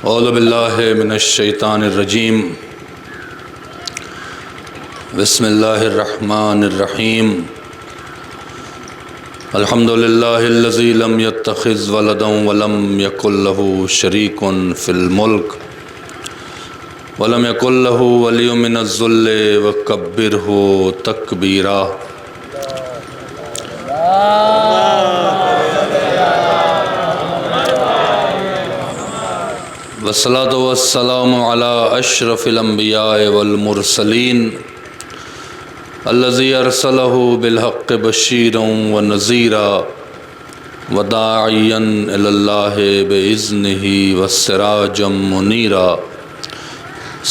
اعوذ باللہ من الشیطان الرجیم بسم اللہ الرحمن الرحیم الحمد للہ الذی لم یتخذ ولدا ولم یکن لہ شریک فی الملک ولم یکن لہ ولی من الذل وکبرہ تکبیرا۔ والصلاة والسلام على اشرف الانبیاء والمرسلین الذی ارسلہ بالحق بشیرا ونذیرا وداعیا الی اللہ باذنہ وسراجا منیرا۔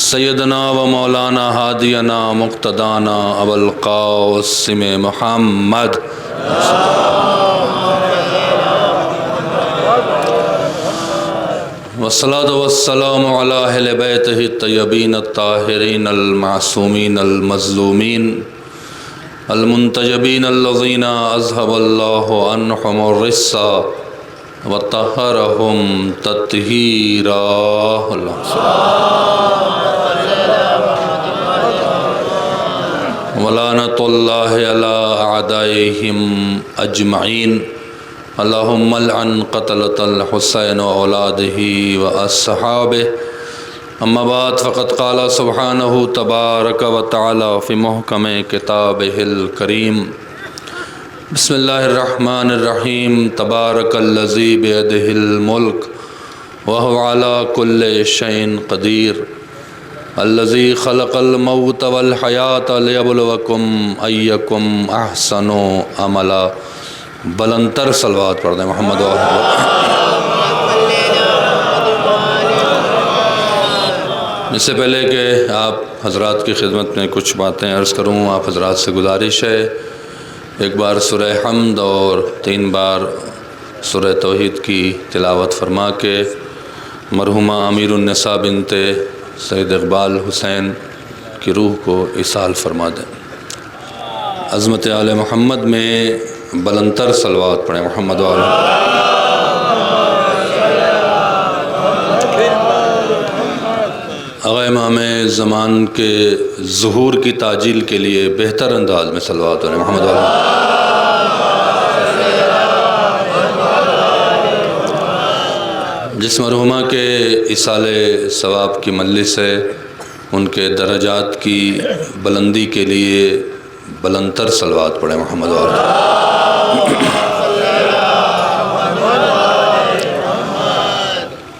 سیدنا و مولانا ہادینا مقتدانا ابو القاسم محمد والصلاة والسلام على اہل بیتہ الطیبین الطاہرین المعصومین المظلومین المنتجبین الذین اذهب اللہ عنہم الرجس وطہرہم تطہیرا۔ ولعنۃ اللہ علی اعدائہم اجمعین۔ اللہم العن قتلۃ الحسین واولادہ واصحابہ۔ اما بعد فقد قال سبحانہ تبارک و تعالی فی محکم کتابہ الکریم۔ بسم اللہ الرحمن الرحیم۔ تبارک الذی بیدہ الملک وہو علی کل شیء قدیر۔ الذی خلق الموت والحیاۃ لیبلوکم ایکم احسن عملا۔ بلندتر صلوات پڑھ دیں محمد و اس سے پہلے کہ آپ حضرات کی خدمت میں کچھ باتیں عرض کروں، آپ حضرات سے گزارش ہے ایک بار سورہ حمد اور 3 بار سورہ توحید کی تلاوت فرما کے مرحومہ امیر النساء بنت سید اقبال حسین کی روح کو ایصال فرما دیں۔ عظمت آل محمد میں بلندتر صلوات پڑھیں محمد و آقا امام زمان کے ظہور کی تعجیل کے لیے بہتر انداز میں صلوات پڑھیں محمد و جس مرحومہ کے ایصال ثواب کی مجلس ہے ان کے درجات کی بلندی کے لیے بلندتر صلوات پڑھیں محمد و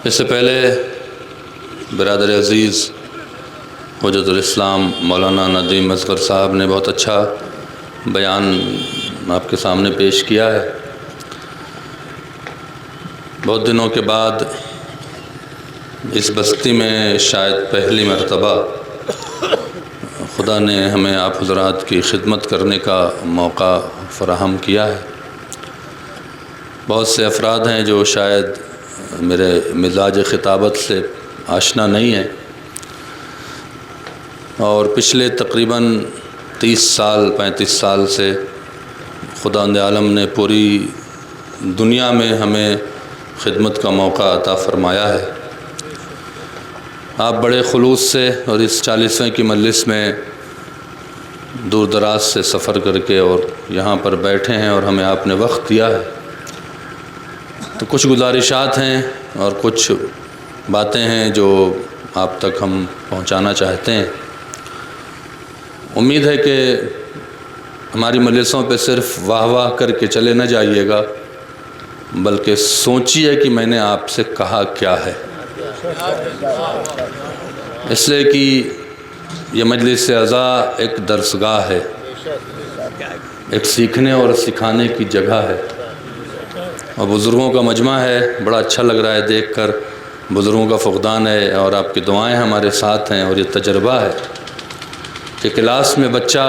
اس سے پہلے برادر عزیز حجت الاسلام مولانا ندیم اصغر صاحب نے بہت اچھا بیان آپ کے سامنے پیش کیا ہے۔ بہت دنوں کے بعد اس بستی میں شاید پہلی مرتبہ خدا نے ہمیں آپ حضرات کی خدمت کرنے کا موقع فراہم کیا ہے۔ بہت سے افراد ہیں جو شاید میرے مزاج خطابت سے آشنا نہیں ہیں، اور پچھلے تقریباً 30 سال 35 سال سے خداوند عالم نے پوری دنیا میں ہمیں خدمت کا موقع عطا فرمایا ہے۔ آپ بڑے خلوص سے اور اس 40ویں کی مجلس میں دور دراز سے سفر کر کے اور یہاں پر بیٹھے ہیں اور ہمیں آپ نے وقت دیا ہے، تو کچھ گزارشات ہیں اور کچھ باتیں ہیں جو آپ تک ہم پہنچانا چاہتے ہیں۔ امید ہے کہ ہماری مجلسوں پہ صرف واہ واہ کر کے چلے نہ جائیے گا، بلکہ سوچیے کہ میں نے آپ سے کہا کیا ہے، اس لیے کہ یہ مجلس اعزا ایک درسگاہ ہے، ایک سیکھنے اور سکھانے کی جگہ ہے، اور بزرگوں کا مجمع ہے۔ بڑا اچھا لگ رہا ہے دیکھ کر، بزرگوں کا فقدان ہے اور آپ کی دعائیں ہمارے ساتھ ہیں، اور یہ تجربہ ہے کہ کلاس میں بچہ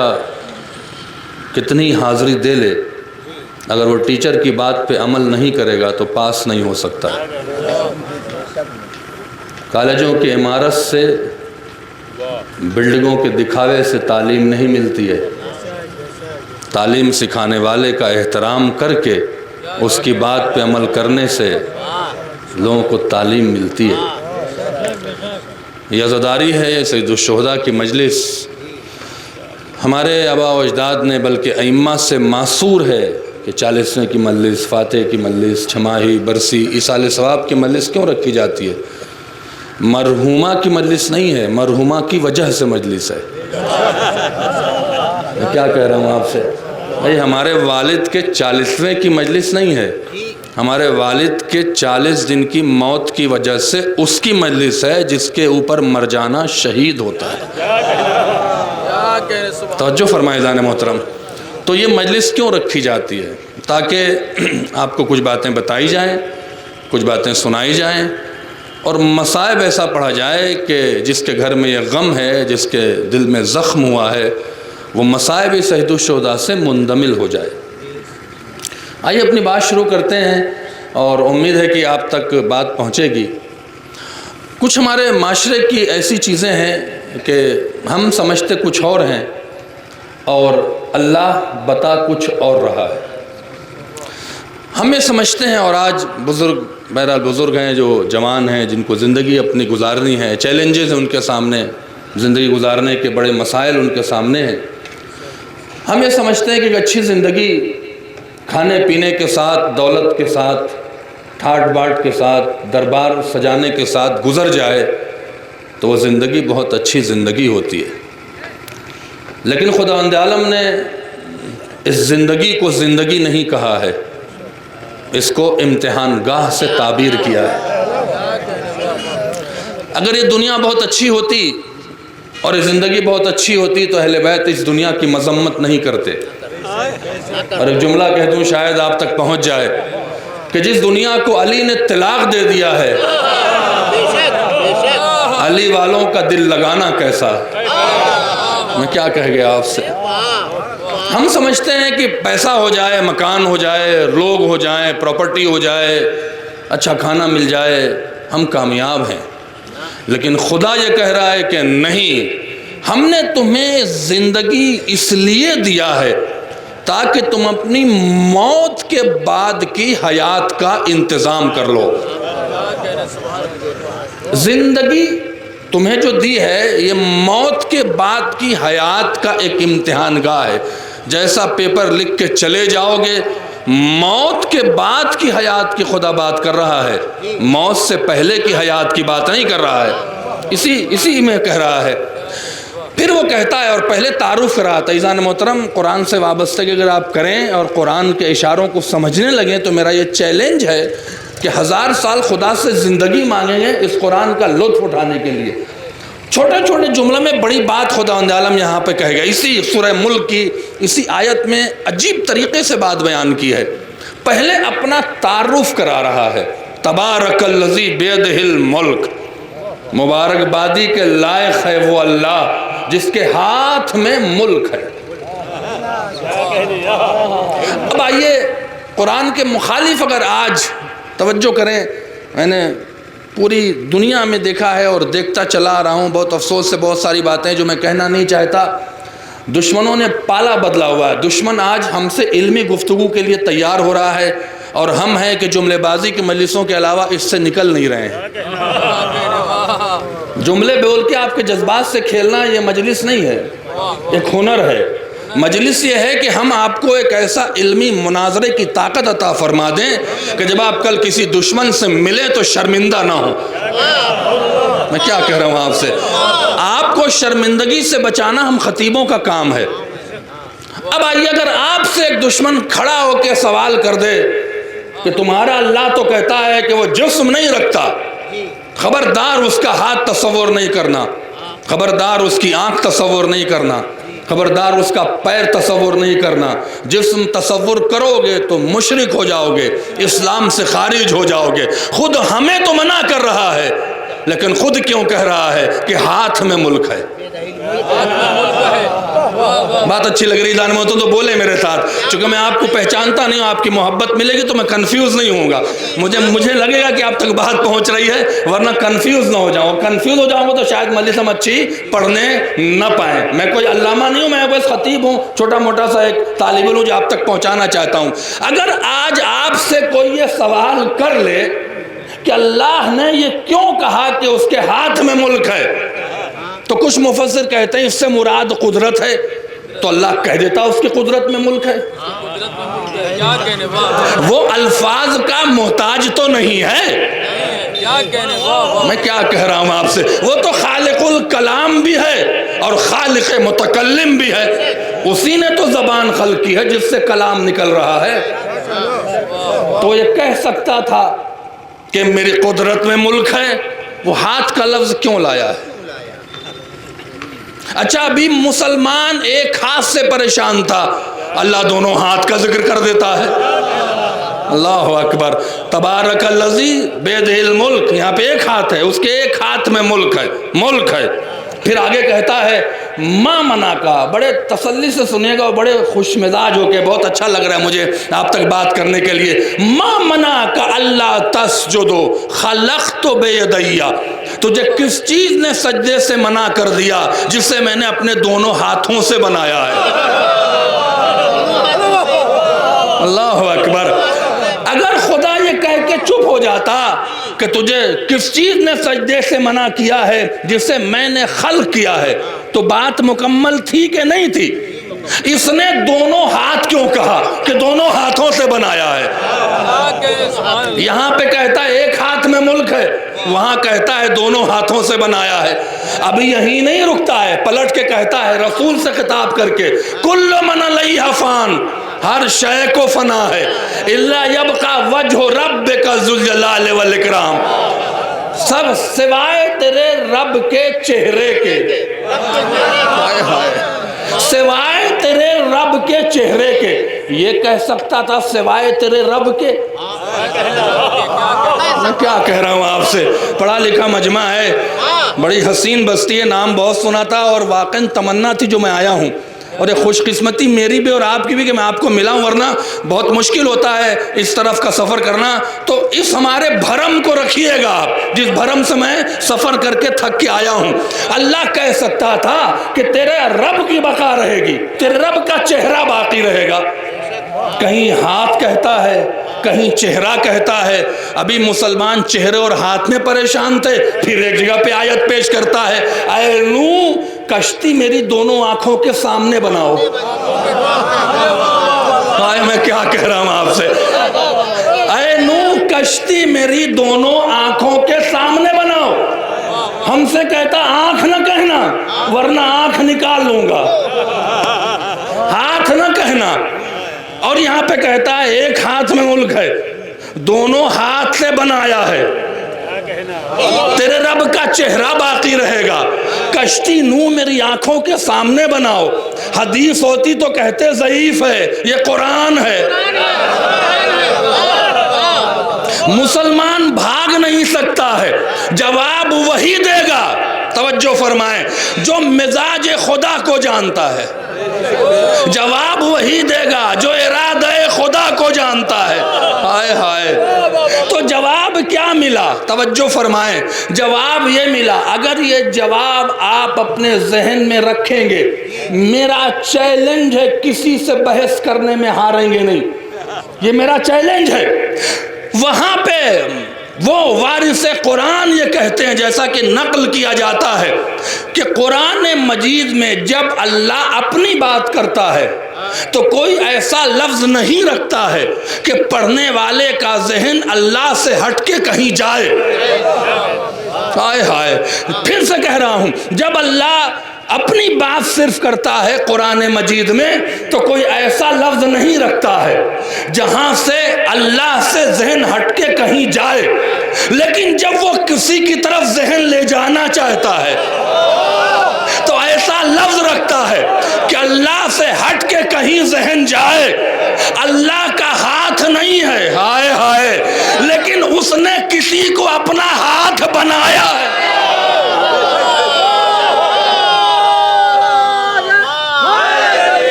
کتنی حاضری دے لے، اگر وہ ٹیچر کی بات پہ عمل نہیں کرے گا تو پاس نہیں ہو سکتا۔ کالجوں کی عمارت سے، بلڈنگوں کے دکھاوے سے تعلیم نہیں ملتی ہے، تعلیم سکھانے والے کا احترام کر کے اس کی بات پہ عمل کرنے سے لوگوں کو تعلیم ملتی ہے۔ یہ عزاداری ہے سید الشہداء کی مجلس ہمارے آباء و اجداد نے بلکہ ائمہ سے معصور ہے کہ 40ویں کی مجلس، فاتح کی مجلس، چھماہی، برسی، ایصال ثواب کی مجلس کیوں رکھی جاتی ہے؟ مرحومہ کی مجلس نہیں ہے، مرحومہ کی وجہ سے مجلس ہے۔ میں کیا کہہ رہا ہوں آپ سے؟ بھائی ہمارے والد کے 40ویں کی مجلس نہیں ہے، ہمارے والد کے 40 دن کی موت کی وجہ سے اس کی مجلس ہے جس کے اوپر مر جانا شہید ہوتا ہے۔ توجہ فرمائے جان محترم۔ تو یہ مجلس کیوں رکھی جاتی ہے؟ تاکہ آپ کو کچھ باتیں بتائی جائیں، کچھ باتیں سنائی جائیں، اور مصائب ایسا پڑھا جائے کہ جس کے گھر میں یہ غم ہے، جس کے دل میں زخم ہوا ہے، وہ مصائب سید الشہداء سے مندمل ہو جائے۔ آئیے اپنی بات شروع کرتے ہیں، اور امید ہے کہ آپ تک بات پہنچے گی۔ کچھ ہمارے معاشرے کی ایسی چیزیں ہیں کہ ہم سمجھتے کچھ اور ہیں اور اللہ بتا کچھ اور رہا ہے۔ ہم یہ سمجھتے ہیں، اور آج بزرگ، بہرحال بزرگ ہیں جو جوان ہیں، جن کو زندگی اپنی گزارنی ہے، چیلنجز ہیں ان کے سامنے، زندگی گزارنے کے بڑے مسائل ان کے سامنے ہیں۔ ہم یہ سمجھتے ہیں کہ ایک اچھی زندگی کھانے پینے کے ساتھ، دولت کے ساتھ، ٹھاٹ باٹ کے ساتھ، دربار سجانے کے ساتھ گزر جائے تو وہ زندگی بہت اچھی زندگی ہوتی ہے۔ لیکن خداوند عالم نے اس زندگی کو زندگی نہیں کہا ہے، اس کو امتحان گاہ سے تعبیر کیا ہے۔ اگر یہ دنیا بہت اچھی ہوتی اور یہ زندگی بہت اچھی ہوتی تو اہل بیت اس دنیا کی مذمت نہیں کرتے۔ اور ایک جملہ کہہ دوں شاید آپ تک پہنچ جائے کہ جس دنیا کو علی نے طلاق دے دیا ہے، علی والوں کا دل لگانا کیسا؟ میں کیا کہہ گیا آپ سے؟ ہم سمجھتے ہیں کہ پیسہ ہو جائے، مکان ہو جائے، لوگ ہو جائیں، پراپرٹی ہو جائے، اچھا کھانا مل جائے، ہم کامیاب ہیں۔ لیکن خدا یہ کہہ رہا ہے کہ نہیں، ہم نے تمہیں زندگی اس لیے دیا ہے تاکہ تم اپنی موت کے بعد کی حیات کا انتظام کر لو۔ زندگی تمہیں جو دی ہے یہ موت کے بعد کی حیات کا ایک امتحان گاہ ہے۔ جیسا پیپر لکھ کے چلے جاؤ گے، موت کے بعد کی حیات کی خدا بات کر رہا ہے، موت سے پہلے کی حیات کی بات نہیں کر رہا ہے۔ اسی میں کہہ رہا ہے۔ پھر وہ کہتا ہے، اور پہلے تعارف کر رہا تھا۔ عزیزان محترم، قرآن سے وابستگی اگر آپ کریں اور قرآن کے اشاروں کو سمجھنے لگیں تو میرا یہ چیلنج ہے کہ 1000 سال خدا سے زندگی مانگیں گے اس قرآن کا لطف اٹھانے کے لیے۔ چھوٹے چھوٹے جملے میں بڑی بات خداوند عالم یہاں پہ کہے گا۔ اسی سورہ ملک کی اسی آیت میں عجیب طریقے سے بات بیان کی ہے۔ پہلے اپنا تعارف کرا رہا ہے، تبارک الذی بیدہ الملک، مبارکبادی کے لائق ہے وہ اللہ جس کے ہاتھ میں ملک ہے۔ اب آئیے قرآن کے مخالف اگر آج توجہ کریں، میں نے پوری دنیا میں دیکھا ہے اور دیکھتا چلا آ رہا ہوں، بہت افسوس سے بہت ساری باتیں جو میں کہنا نہیں چاہتا، دشمنوں نے پالا بدلا ہوا ہے۔ دشمن آج ہم سے علمی گفتگو کے لیے تیار ہو رہا ہے، اور ہم ہیں کہ جملے بازی کی مجلسوں کے علاوہ اس سے نکل نہیں رہے ہیں۔ جملے بول کے آپ کے جذبات سے کھیلنا یہ مجلس نہیں ہے، ایک ہنر ہے۔ مجلس یہ ہے کہ ہم آپ کو ایک ایسا علمی مناظرے کی طاقت عطا فرما دیں کہ جب آپ کل کسی دشمن سے ملے تو شرمندہ نہ ہو۔ میں کیا کہہ رہا ہوں آپ سے؟ آپ کو شرمندگی سے بچانا ہم خطیبوں کا کام ہے۔ اب آئیے اگر آپ سے ایک دشمن کھڑا ہو کے سوال کر دے کہ تمہارا اللہ تو کہتا ہے کہ وہ جسم نہیں رکھتا، خبردار اس کا ہاتھ تصور نہیں کرنا، خبردار اس کی آنکھ تصور نہیں کرنا، خبردار اس کا پیر تصور نہیں کرنا۔ جسم تصور کرو گے تو مشرک ہو جاؤ گے، اسلام سے خارج ہو جاؤ گے۔ خود ہمیں تو منع کر رہا ہے، لیکن خود کیوں کہہ رہا ہے کہ ہاتھ میں ملک ہے؟ بات اچھی لگ رہی جان محترم تو بولے میرے ساتھ، چونکہ میں آپ کو پہچانتا نہیں ہوں، آپ کی محبت ملے گی تو میں کنفیوز نہیں ہوں گا، مجھے لگے گا کہ آپ تک بات پہنچ رہی ہے، ورنہ کنفیوز نہ ہو جاؤں۔ کنفیوز ہو جاؤں گا تو شاید مجلس ہم اچھی پڑھنے نہ پائیں۔ میں کوئی علامہ نہیں ہوں، میں بس خطیب ہوں، چھوٹا موٹا سا ایک طالب علم جو آپ تک پہنچانا چاہتا ہوں۔ اگر آج آپ سے کوئی یہ سوال کر لے کہ اللہ نے یہ کیوں کہا کہ اس کے ہاتھ میں ملک ہے؟ تو کچھ مفسر کہتے ہیں اس سے مراد قدرت ہے، تو اللہ کہہ دیتا اس کی قدرت میں ملک ہے۔ وہ الفاظ کا محتاج تو نہیں ہے، میں کیا کہہ رہا ہوں آپ سے، وہ تو خالق الکلام بھی ہے اور خالق متکلم بھی ہے، اسی نے تو زبان خلق کی ہے جس سے کلام نکل رہا ہے۔ تو یہ کہہ سکتا تھا کہ میری قدرت میں ملک ہے، وہ ہاتھ کا لفظ کیوں لایا ہے؟ اچھا ابھی مسلمان ایک ہاتھ سے پریشان تھا، اللہ دونوں ہاتھ کا ذکر کر دیتا ہے۔ اللہ اکبر، تبارک الذی بیدہ الملک، یہاں پہ ایک ہاتھ ہے، اس کے ایک ہاتھ میں ملک ہے۔ پھر آگے کہتا ہے ما منع کا، بڑے تسلی سے سنیے گا اور بڑے خوش مزاج ہو کے، بہت اچھا لگ رہا ہے مجھے آپ تک بات کرنے کے لیے۔ ما منع کا اللہ تسجدو خلقت بیدی، تجھے کس چیز نے سجدے سے منع کر دیا جسے میں نے اپنے دونوں ہاتھوں سے بنایا ہے؟ اللہ اکبر، اگر خدا یہ کہہ کے چپ ہو جاتا کہ تجھے کس چیز نے سجدے سے منع کیا ہے جسے میں نے خلق کیا ہے، تو بات مکمل تھی کہ نہیں تھی؟ اس نے دونوں ہاتھ کیوں کہا کہ دونوں ہاتھوں سے بنایا ہے؟ یہاں پہ کہتا ہے ایک ہاتھ میں ملک ہے، وہاں کہتا ہے دونوں ہاتھوں سے بنایا ہے۔ ابھی یہی نہیں رکتا ہے، پلٹ کے کہتا ہے رسول سے خطاب کر کے، کل من علیہا فان، ہر شے کو فنا ہے، الا یبقى وجہ ربک ذو الجلال والاکرام، سب سوائے تیرے رب کے چہرے کے، سوائے تیرے رب کے چہرے کے۔ یہ کہہ سکتا تھا سوائے تیرے رب کے؟ میں کیا کہہ رہا ہوں آپ سے، پڑھا لکھا مجمع ہے، بڑی حسین بستی ہے، نام بہت سنا تھا اور واقعاً تمنا تھی جو میں آیا ہوں، اور یہ خوش قسمتی میری بھی اور آپ کی بھی کہ میں آپ کو ملا ہوں، ورنہ بہت مشکل ہوتا ہے اس طرف کا سفر کرنا۔ تو اس ہمارے بھرم کو رکھیے گا آپ، جس بھرم سے میں سفر کر کے تھک کے آیا ہوں۔ اللہ کہہ سکتا تھا کہ تیرے رب کی بقا رہے گی، تیرے رب کا چہرہ باقی رہے گا، کہیں ہاتھ کہتا ہے کہیں چہرہ کہتا ہے۔ ابھی مسلمان چہرے اور ہاتھ میں پریشان تھے، پھر ایک جگہ پہ آیت پیش کرتا ہے، اے نوح کشتی میری دونوں آنکھوں کے سامنے بناؤ۔ میں کیا کہہ رہا ہوں آپ سے، اے نوح کشتی میری دونوں آنکھوں کے سامنے بناؤ۔ ہم سے کہتا آنکھ نہ کہنا ورنہ آنکھ نکال لوں گا، ہاتھ نہ کہنا، اور یہاں پہ کہتا ہے ایک ہاتھ میں ملک ہے، دونوں ہاتھ سے بنایا ہے، تیرے رب کا چہرہ باقی رہے گا، کشتی نوح میری آنکھوں کے سامنے بناؤ۔ حدیث ہوتی تو کہتے ضعیف ہے، یہ قرآن ہے۔ مسلمان بھاگ نہیں سکتا ہے، جواب وہی دے گا، توجہ فرمائیں، جو مزاج خدا کو جانتا ہے، جواب وہی دے گا جو ارادہ خدا کو جانتا ہے۔ ہائے ہائے، تو جواب کیا ملا؟ توجہ فرمائیں، جواب یہ ملا، اگر یہ جواب آپ اپنے ذہن میں رکھیں گے، میرا چیلنج ہے کسی سے بحث کرنے میں ہاریں گے نہیں، یہ میرا چیلنج ہے۔ وہاں پہ وہ وارث قرآن یہ کہتے ہیں، جیسا کہ نقل کیا جاتا ہے کہ قرآن مجید میں جب اللہ اپنی بات کرتا ہے تو کوئی ایسا لفظ نہیں رکھتا ہے کہ پڑھنے والے کا ذہن اللہ سے ہٹ کے کہیں جائے۔ ہائے ہائے، پھر سے کہہ رہا ہوں، جب اللہ اپنی بات صرف کرتا ہے قرآن مجید میں تو کوئی ایسا لفظ نہیں رکھتا ہے جہاں سے اللہ سے ذہن ہٹ کے کہیں جائے، لیکن جب وہ کسی کی طرف ذہن لے جانا چاہتا ہے تو ایسا لفظ رکھتا ہے کہ اللہ سے ہٹ کے کہیں ذہن جائے۔ اللہ کا ہاتھ نہیں ہے، ہائے ہائے، لیکن اس نے کسی کو اپنا ہاتھ بنایا ہے۔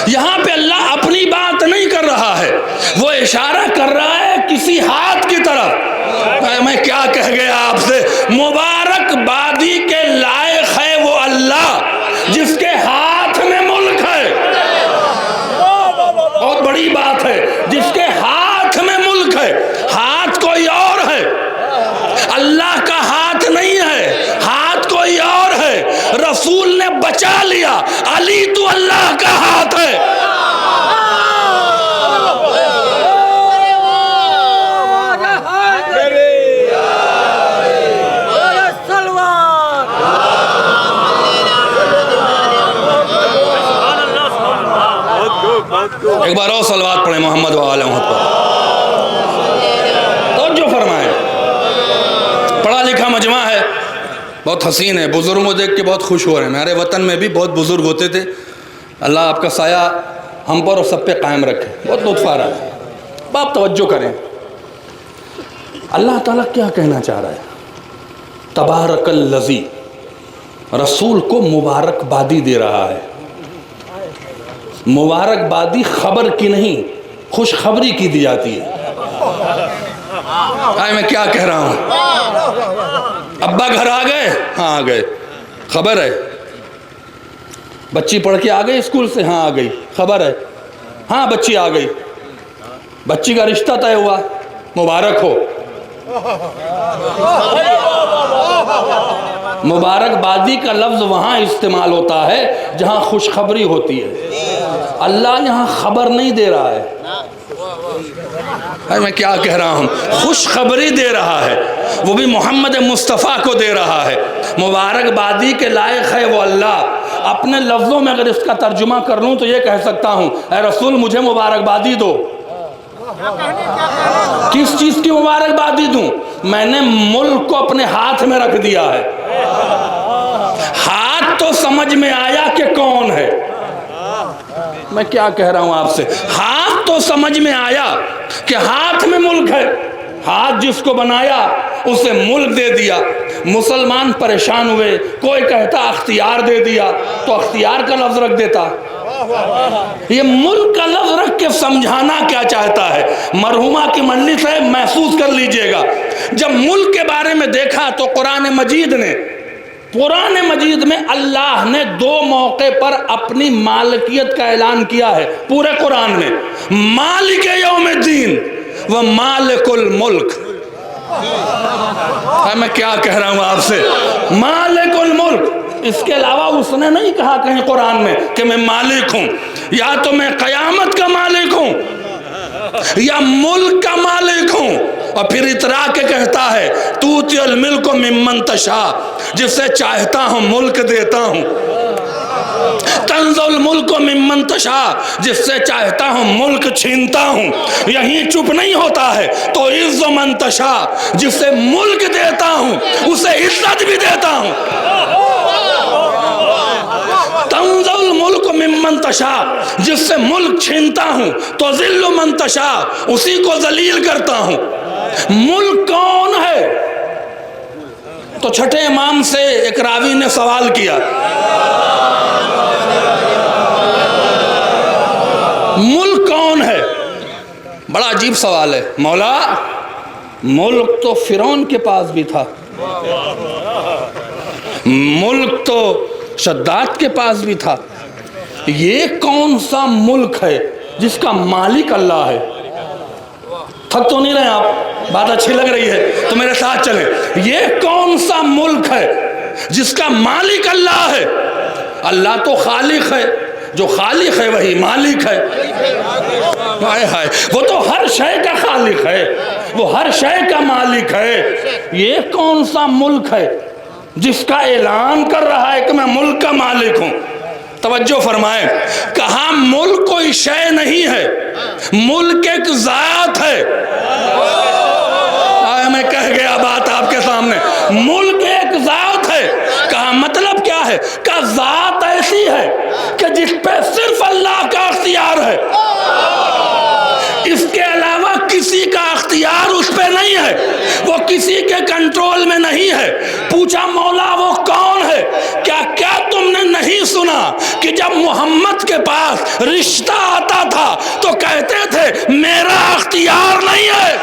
یہاں پہ اللہ اپنی بات نہیں کر رہا ہے، وہ اشارہ کر رہا ہے کسی ہاتھ کی طرف۔ میں کیا کہہ گیا آپ سے، مبارک بادی کے لائق ہے وہ اللہ علی تو اللہ کا ہاتھ ہے۔ ایک بار اور صلوات پڑھیں محمد و آل محمد پر۔ توجہ فرمائیں، پڑھا لکھا مجمع ہے، بہت حسین ہے، بزرگوں کو دیکھ کے بہت خوش ہو رہے ہیں۔ ہمارے وطن میں بھی بہت بزرگ ہوتے تھے، اللہ آپ کا سایہ ہم پر اور سب پہ قائم رکھے۔ بہت لطف آ رہا ہے، آپ توجہ کریں۔ اللہ تعالیٰ کیا کہنا چاہ رہا ہے؟ تبارک الذی، رسول کو مبارک بادی دے رہا ہے۔ مبارک بادی خبر کی نہیں، خوشخبری کی دی جاتی ہے۔ میں کیا کہہ رہا ہوں؟ ابا گھر آ گئے؟ ہاں آ گئے، خبر ہے۔ بچی پڑھ کے آ گئی اسکول سے؟ ہاں آ گئی، خبر ہے۔ ہاں بچی آ گئی، بچی کا رشتہ طے ہوا، مبارک ہو۔ مبارک بادی کا لفظ وہاں استعمال ہوتا ہے جہاں خوشخبری ہوتی ہے۔ اللہ یہاں خبر نہیں دے رہا ہے، میں کیا کہہ رہا ہوں؟ خوشخبری دے رہا ہے، وہ بھی محمد مصطفیٰ کو دے رہا ہے۔ مبارک بادی کے لائق ہے وہ اللہ۔ اپنے لفظوں میں اگر اس کا ترجمہ کر لوں تو یہ کہہ سکتا ہوں، اے رسول مجھے مبارک بادی دو۔ کس چیز کی مبارک بادی دوں؟ میں نے ملک کو اپنے ہاتھ میں رکھ دیا ہے۔ ہاتھ تو سمجھ میں آیا کہ کون ہے۔ میں کیا کہہ رہا ہوں آپ سے؟ ہاتھ تو سمجھ میں آیا کہ ہاتھ میں ملک ہے۔ ہاتھ جس کو بنایا اسے ملک دے دیا۔ مسلمان پریشان ہوئے، کوئی کہتا اختیار دے دیا تو اختیار کا لفظ رکھ دیتا۔ یہ ملک کا لفظ رکھ کے سمجھانا کیا چاہتا ہے؟ مرحومہ کی منڈلی سے محسوس کر لیجئے گا، جب ملک کے بارے میں دیکھا تو قرآن مجید میں اللہ نے دو موقع پر اپنی مالکیت کا اعلان کیا ہے پورے قرآن میں، مالک یوم الدین و مالک الملک۔ میں کیا کہہ رہا ہوں آپ سے؟ مالک الملک۔ اس کے علاوہ اس نے نہیں کہا کہیں قرآن میں کہ میں مالک ہوں، یا تو میں قیامت کا مالک ہوں یا ملک کا مالک ہوں۔ اور پھر اترا کے کہتا ہے توتی الملک ممن تشاء، جس سے چاہتا ہوں ملک دیتا ہوں۔ تنزع الملک ممن تشاء، جس سے چاہتا ہوں ملک چھینتا ہوں۔ یہیں چپ نہیں ہوتا ہے تو عز من تشاء، جس سے ملک دیتا ہوں اسے عزت بھی دیتا ہوں۔ تنزع الملک ممن تشاء، جس سے ملک چھینتا ہوں تو ذل من تشاء، اسی کو ذلیل کرتا ہوں۔ ملک کون ہے؟ تو چھٹے امام سے ایک راوی نے سوال کیا، ملک کون ہے؟ بڑا عجیب سوال ہے۔ مولا ملک تو فرعون کے پاس بھی تھا، ملک تو شداد کے پاس بھی تھا، یہ کون سا ملک ہے جس کا مالک اللہ ہے؟ تھک تو نہیں رہے آپ؟ بات اچھی لگ رہی ہے تو میرے ساتھ چلیں۔ یہ کون سا ملک ہے جس کا مالک اللہ ہے؟ اللہ تو خالق ہے، جو خالق ہے وہی مالک ہے۔ ہائے ہائے، وہ تو ہر شے کا خالق ہے، وہ ہر شے کا مالک ہے۔ یہ کون سا ملک ہے جس کا اعلان کر رہا ہے کہ میں ملک کا مالک ہوں؟ توجہ فرمائیں، کہاں ملک کوئی شے نہیں ہے، ملک ایک ذات ہے۔ میں کہہ گیا بات آپ کے سامنے، ملک ایک ذات ہے۔ کہا مطلب کیا ہے؟ کہ ذات ایسی ہے کہ جس پہ صرف اللہ کا اختیار ہے، اس کے علاوہ کسی کا اختیار اس پہ نہیں ہے، وہ کسی کے کنٹرول میں نہیں ہے۔ پوچھا مولا وہ کون ہے؟ کیا تم نے نہیں سنا کہ جب محمد کے پاس رشتہ آتا تھا تو کہتے تھے میرا اختیار نہیں ہے؟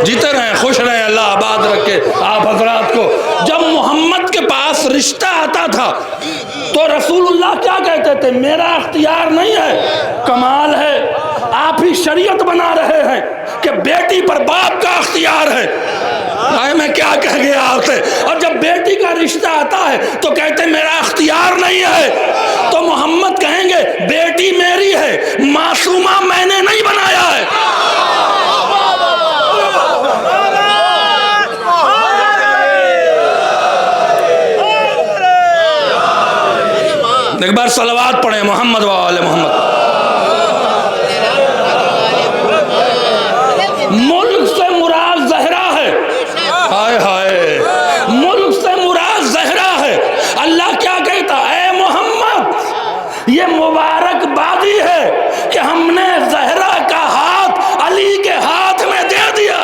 جیتے رہیں، خوش رہیں، اللہ آباد رکھے آپ حضرات کو۔ جب محمد کے پاس رشتہ آتا تھا تو رسول اللہ کیا کہتے تھے؟ میرا اختیار نہیں ہے، کمال ہے آپ ہی شریعت بنا رہے ہیں کہ بیٹی پر باپ کا اختیار ہے۔ میں کیا کہہ گیا آپ سے؟ اور جب بیٹی کا رشتہ آتا ہے تو کہتے میرا اختیار نہیں ہے، تو محمد کہیں گے بیٹی میری ہے، معصومہ میں نے نہیں بنایا ہے۔ ایک بار صلوات پڑھیں محمد و آل محمد۔ ملک سے مراد زہرا ہے، ہائے ہائے، ملک سے مراد زہرا ہے۔ اللہ کیا کہتا؟ اے محمد یہ مبارک بادی ہے کہ ہم نے زہرا کا ہاتھ علی کے ہاتھ میں دے دیا۔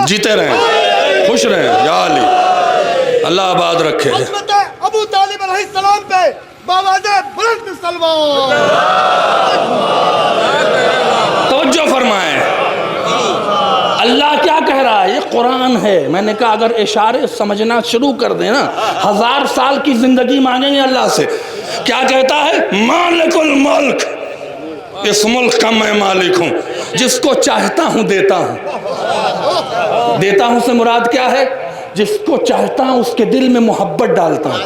جیتے رہیں، خوش رہیں، یا علی، اللہ آباد رکھے۔ عظمت ابو طالب علیہ السلام پہ باوجہ بلند سلوات۔ توجہ فرمائیں، اللہ کیا کہہ رہا ہے؟ یہ قرآن ہے۔ میں نے کہا اگر اشارے سمجھنا شروع کر دیں نا، 1000 سال کی زندگی مانگیں گے اللہ سے۔ کیا کہتا ہے؟ مالک الملک، اس ملک کا میں مالک ہوں، جس کو چاہتا ہوں دیتا ہوں۔ دیتا ہوں سے مراد کیا ہے؟ جس کو چاہتا ہوں اس کے دل میں محبت ڈالتا ہوں،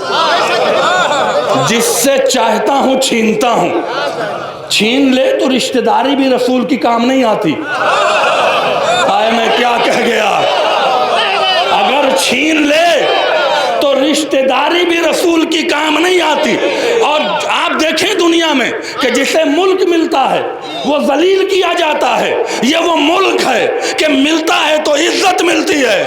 جس سے چاہتا ہوں چھینتا ہوں۔ چھین لے تو رشتہ داری بھی رسول کی کام نہیں آتی۔ آئے میں کیا کہہ گیا؟ اگر چھین لے تو رشتہ داری بھی رسول کی کام نہیں آتی۔ اور آپ دیکھیں دنیا میں کہ جسے ملک ملتا ہے وہ ذلیل کیا جاتا ہے، یہ وہ ملک ہے کہ ملتا ہے تو عزت ملتی ہے۔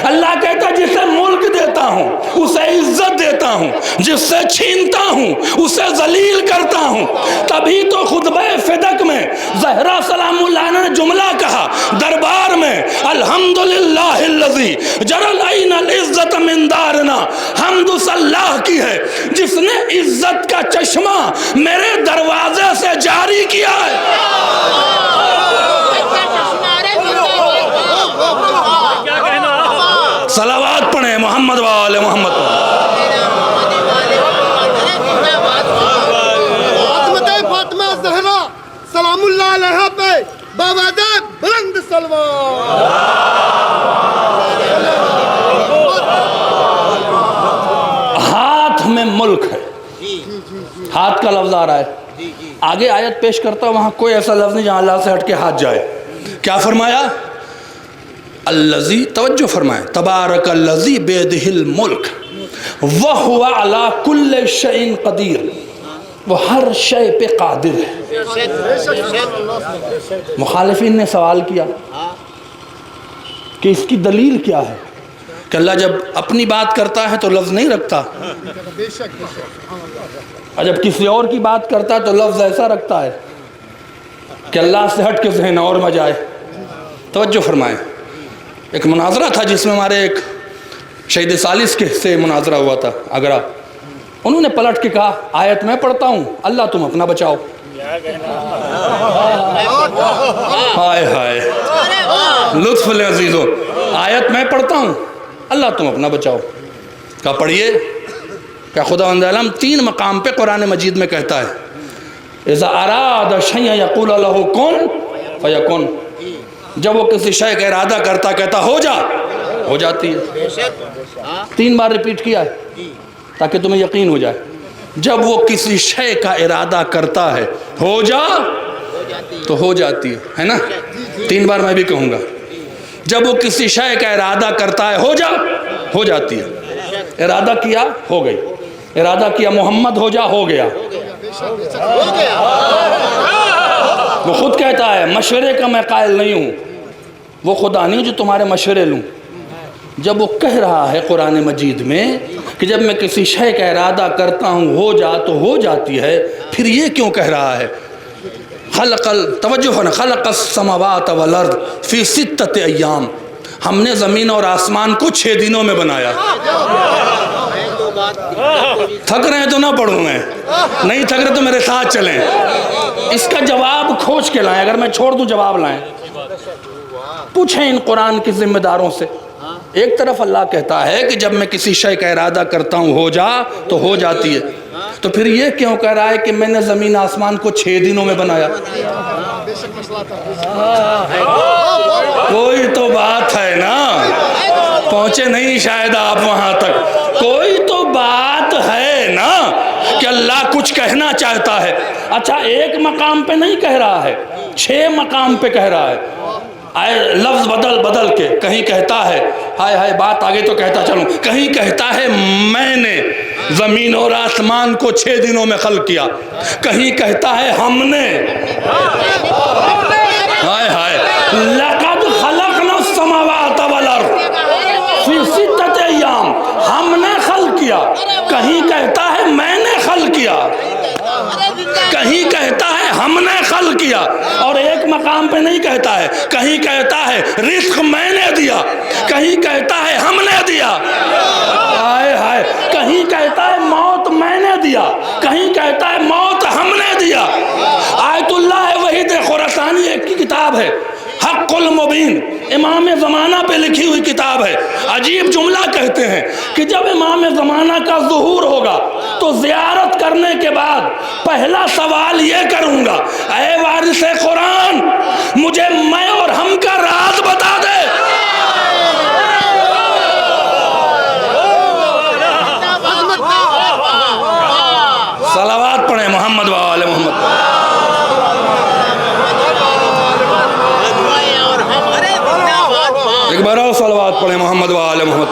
اللہ کہتا ہے جسے ملک دیتا ہوں اسے عزت دیتا ہوں، جس سے چھینتا ہوں اسے ذلیل کرتا ہوں۔ تبھی تو خطبہ فدق میں زہرا سلام اللہ نے جملہ کہا دربار میں، الحمدللہ الذی جرل عین العزت من دارنا، حمد اس اللہ کی ہے جس نے عزت کا چشمہ میرے دروازے سے جاری کیا ہے۔ صلوات پڑھیں محمد و آل محمد۔ عظمت فاطمہ زہرا سلام اللہ علیہ پہ باوجہ بلند سلوات۔ ہاتھ میں ملک ہے، ہاتھ کا لفظ آ رہا ہے، آگے آیت پیش کرتا ہوں، وہاں کوئی ایسا لفظ نہیں جہاں اللہ سے ہٹ کے ہاتھ جائے۔ کیا فرمایا؟ الذی، توجہ فرمائیں، تبارک الذی بیدہ الملک وہو علی کل شیء قدیر، وہ ہر شے پہ قادر ہے۔ مخالفین نے سوال کیا کہ اس کی دلیل کیا ہے کہ اللہ جب اپنی بات کرتا ہے تو لفظ نہیں رکھتا، اور جب کسی اور کی بات کرتا ہے تو لفظ ایسا رکھتا ہے کہ اللہ سے ہٹ کے ذہن اور میں جائے۔ توجہ فرمائیں، ایک مناظرہ تھا جس میں ہمارے ایک شہید ثالث کے سے مناظرہ ہوا تھا آگرہ۔ انہوں نے پلٹ کے کہا آیت میں پڑھتا ہوں، اللہ تم اپنا بچاؤ۔ ہائے ہائے، لطف لے عزیزو، آیت میں پڑھتا ہوں، اللہ تم اپنا بچاؤ۔ کہا پڑھیے۔ کہ خداوند عالم 3 مقام پہ قرآن مجید میں کہتا ہے اذا اراد شیئا یقول له کن فیکن، جب وہ کسی شے کا ارادہ کرتا کہتا ہو جا، ہو جاتی ہے۔ 3 بار ریپیٹ کیا ہے تاکہ تمہیں یقین ہو جائے، جب وہ کسی شے کا ارادہ کرتا ہے ہو جا تو ہو جاتی ہے نا۔ 3 بار میں بھی کہوں گا، جب وہ کسی شے کا ارادہ کرتا ہے ہو جا، ہو جاتی ہے۔ ارادہ کیا، ہو گئی۔ ارادہ کیا محمد ہو جا، ہو گیا۔ وہ خود کہتا ہے مشورے کا میں قائل نہیں ہوں، وہ خدا نہیں جو تمہارے مشورے لوں۔ جب وہ کہہ رہا ہے قرآن مجید میں کہ جب میں کسی شے کا ارادہ کرتا ہوں ہو جا تو ہو جاتی ہے، پھر یہ کیوں کہہ رہا ہے خلق السماوات والارض فی 6 ایام، ہم نے زمین اور آسمان کو 6 دنوں میں بنایا۔ تھک رہے ہیں تو نہ پڑھوں میں، نہیں تھک رہے تو میرے ساتھ چلیں. اس کا جواب کھوج کے لائیں، اگر میں چھوڑ دوں جواب لائیں. پوچھیں ان قرآن کے ذمہ داروں سے. ایک طرف اللہ کہتا ہے کہ جب میں کسی شے کا ارادہ کرتا ہوں ہو جا تو ہو جاتی ہے، تو پھر یہ کیوں کہہ رہا ہے کہ میں نے زمین آسمان کو 6 دنوں میں بنایا؟ کوئی تو بات ہے نا، پہنچے نہیں شاید آپ وہاں تک. کوئی تو بات ہے نا کہ اللہ کچھ کہنا چاہتا ہے. اچھا ایک مقام پہ نہیں کہہ رہا ہے، 6 مقام پہ کہہ رہا ہے. لفظ بدل کے کہیں کہتا ہے، ہائے ہائے بات آگے تو کہتا چلوں، کہیں کہتا ہے میں نے زمین اور آسمان کو 6 دنوں میں خلق کیا، کہیں کہتا ہے ہم نے. ہائے ہائے لقد خلقنا السماوات والارض فی 6 ایام، ہم نے خلق کیا. کہیں کہتا ہے میں نے خلق کیا، کہیں کہتا ہے ہم نے خلق کیا. اور ایک مقام پہ نہیں کہتا ہے، کہیں کہتا ہے رزق میں نے دیا، کہیں کہتا ہے ہم نے دیا. ہائے ہائے کہیں کہتا ہے موت میں نے دیا، کہیں کہتا ہے موت ہم نے دیا. آیت اللہ وحید خراسانی ایک کی کتاب ہے، حق المبین، امام زمانہ پہ لکھی ہوئی کتاب ہے. عجیب جملہ کہتے ہیں کہ جب امام زمانہ کا ظہور ہوگا تو زیارت کرنے کے بعد پہلا سوال یہ کروں گا، اے وارث قرآن مجھے میں اور ہم کا راز بتا دے. صلوات پڑھیں محمد و آل محمد. ایک بار اور صلوات پڑھیں محمد و آل محمد.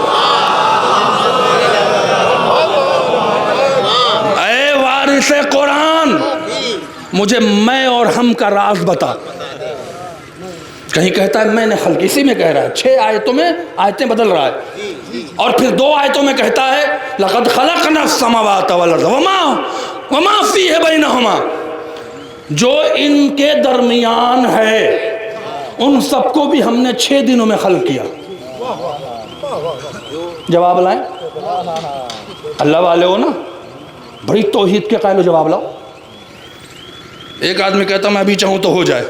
اے وارث قرآن مجھے میں اور ہم کا راز بتا. کہیں کہتا ہے میں نے خلق، اسی میں کہہ رہا ہے 6 آیتوں میں آیتیں بدل رہا ہے. اور پھر 2 آیتوں میں کہتا ہے لقد خلقنا السماوات والارض وما فیہ بینہما، جو ان کے درمیان ہے ان سب کو بھی ہم نے 6 دنوں میں خلق کیا. جواب لائیں. اللہ والے ہو نا، بڑی توحید کے قائل ہو، جواب لاؤ. ایک آدمی کہتا میں ابھی چاہوں تو ہو جائے،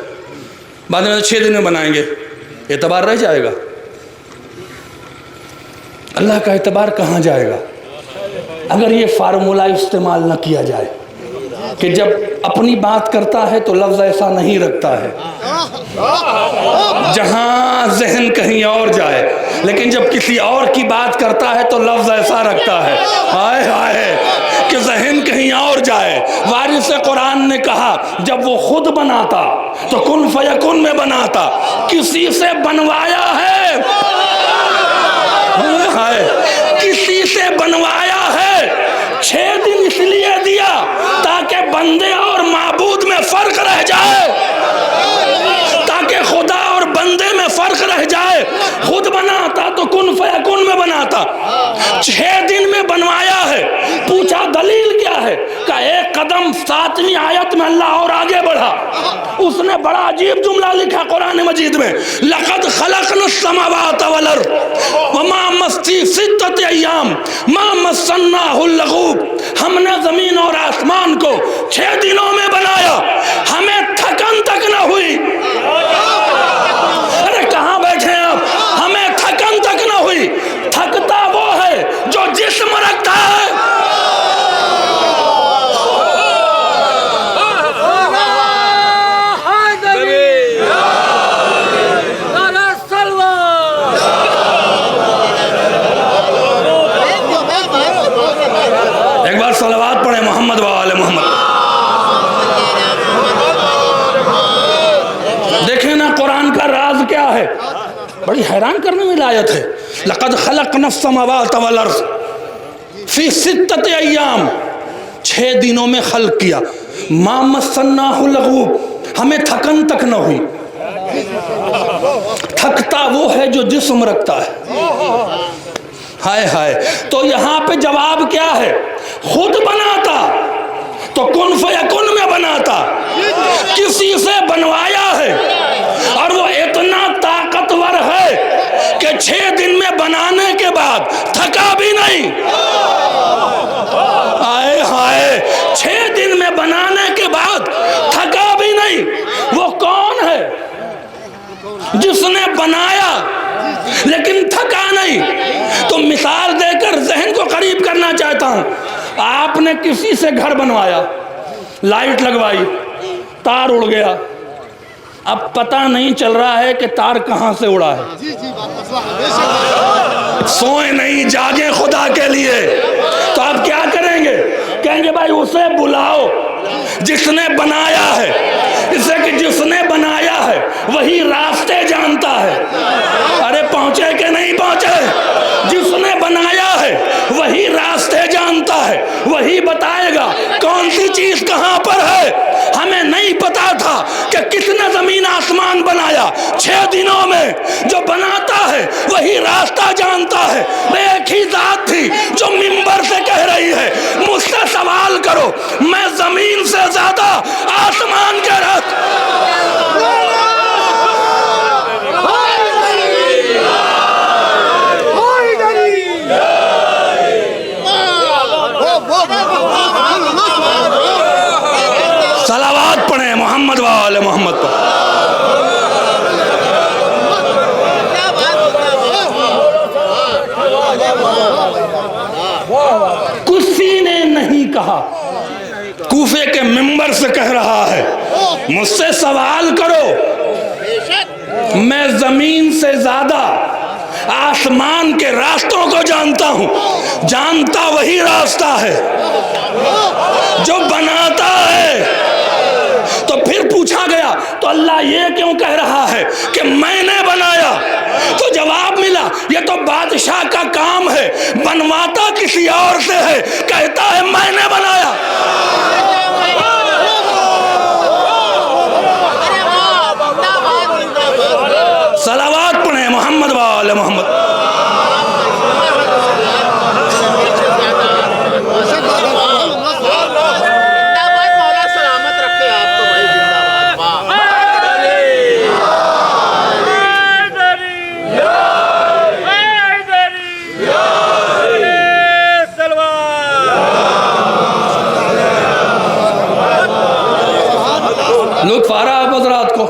بعد میں 6 دن میں بنائیں گے، اعتبار رہ جائے گا. اللہ کا اعتبار کہاں جائے گا اگر یہ فارمولہ استعمال نہ کیا جائے کہ جب اپنی بات کرتا ہے تو لفظ ایسا نہیں رکھتا ہے جہاں ذہن کہیں اور جائے، لیکن جب کسی اور کی بات کرتا ہے تو لفظ ایسا رکھتا ہے ہائے ہائے کہ ذہن کہیں اور جائے. وارث قرآن نے کہا جب وہ خود بناتا تو کن فیکن میں بناتا، کسی سے بنوایا ہے، کسی سے بنوایا ہے. 6 دن اس لیے دیا تاکہ بندے اور معبود میں فرق رہ جائے، تاکہ خدا اور بندے میں فرق رہ جائے. خود بناتا تو کن فیکن میں بناتا، 6 دن میں بنوایا ہے. پوچھا دلیل کیا ہے؟ کہ ایک قدم 7ویں آیت میں اللہ اور آگے بڑھا. اس نے بڑا عجیب جملہ لکھا قرآن مجید میں، لقد خلقنا السماوات والارض وما فی 6 ایام ما مسناہ اللغوب. ہم نے زمین اور آسمان کو 6 دنوں میں بنایا، ہمیں تھکن تک نہ ہوئی. ارے کہاں بیٹھے ہیں آپ؟ ہمیں تھکن تک نہ ہوئی. تھکتا وہ ہے جو جسم رکھتا ہے. ایک بار صلوات پڑھیں محمد و آل محمد. دیکھیں نا قرآن کا راز کیا ہے، بڑی حیران کرنے والی آیت ہے. لقد خلقنا السماوات والارض فی 6 ایام، 6 دنوں میں خلق کیا. ما مسناہ اللغوب، ہمیں تھکن تک نہ ہوئی. تھکتا وہ ہے جو جسم رکھتا ہے. ہائے ہائے. تو یہاں پہ جواب کیا ہے؟ خود بناتا تو کن فیکن میں بناتا، کسی سے بنوایا ہے اور وہ اتنا طاقتور ہے کہ 6 دن میں بنانے کے بعد تھکا بھی نہیں. کہتا ہوں، آپ نے کسی سے گھر بنوایا، لائٹ لگوائی، تار اڑ گیا، اب پتہ نہیں چل رہا ہے کہ تار کہاں سے اڑا ہے. جی جی بات مسئلہ ہے، بے شک. سوئیں نہیں، جاگیں خدا کے لیے. تو آپ کیا کریں گے؟ کہیں گے بھائی اسے بلاؤ جس نے بنایا ہے، اسے کہ جس نے بنایا ہے وہی راستے جانتا ہے. ارے پہنچے کہ نہیں پہنچے؟ جس نے بنایا ہے وہی راستے جانتا ہے، وہی بتائے گا کون سی چیز کہاں پر ہے. ہمیں نہیں پتا تھا کہ کس نے زمین آسمان بنایا، 6 دنوں میں. جو بناتا ہے وہی راستہ جانتا ہے. ایک ہی ذات تھی جو منبر سے کہہ رہی ہے مجھ سے سوال کرو، میں زمین سے زیادہ آسمان کے رکھ. صلوات پڑھیں محمد وآل محمد پر. کسی نے نہیں کہا، کوفے کے منبر سے کہہ رہا ہے مجھ سے سوال کرو، میں زمین سے زیادہ آسمان کے راستوں کو جانتا ہوں. جانتا وہی راستہ ہے جو بناتا ہے. تو پھر پوچھا گیا تو اللہ یہ کیوں کہہ رہا ہے کہ میں نے بنایا؟ تو جواب ملا یہ تو بادشاہ کا کام ہے، بنواتا کسی اور سے ہے، کہتا ہے میں نے بنایا. صلوات پڑھیں محمد وآل محمد. لطف آ رہا ہے حضرات کو؟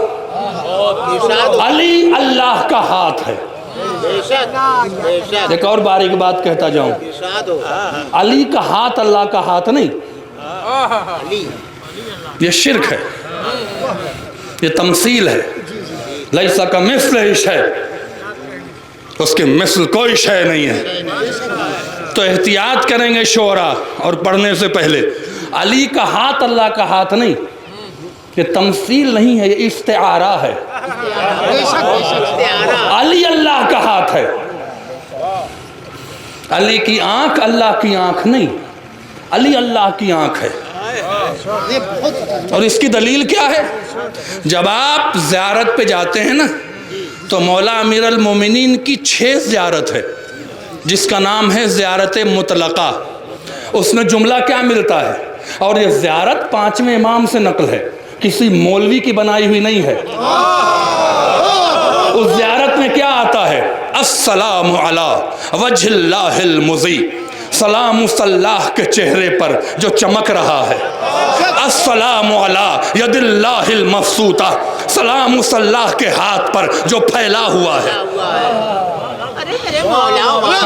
علی اللہ کا ہاتھ ہے. ایک اور باریک بات کہتا جاؤں، علی کا ہاتھ اللہ کا ہاتھ نہیں. یہ شرک ہے، یہ تمثیل ہے. لیسا کمثلہ شیء، اس کے مثل کوئی شے نہیں ہے. تو احتیاط کریں گے شعرا اور پڑھنے سے پہلے. علی کا ہاتھ اللہ کا ہاتھ نہیں، یہ تمثیل نہیں ہے، یہ استعارہ ہے. علی اللہ کا ہاتھ ہے. علی کی آنکھ اللہ کی آنکھ نہیں، علی اللہ کی آنکھ ہے. اور اس کی دلیل کیا ہے؟ جب آپ زیارت پہ جاتے ہیں نا تو مولا امیر المومنین کی 6 زیارت ہے جس کا نام ہے زیارت مطلقہ. اس میں جملہ کیا ملتا ہے؟ اور یہ زیارت 5ویں امام سے نقل ہے، کسی مولوی کی بنائی ہوئی نہیں ہے. اس زیارت میں کیا آتا ہے؟ السلام علی وجہ اللہ المضی، سلام اس اللہ کے چہرے پر جو چمک رہا ہے. السلام علی ید اللہ المبسوطہ، سلام اس اللہ کے ہاتھ پر جو پھیلا ہوا ہے.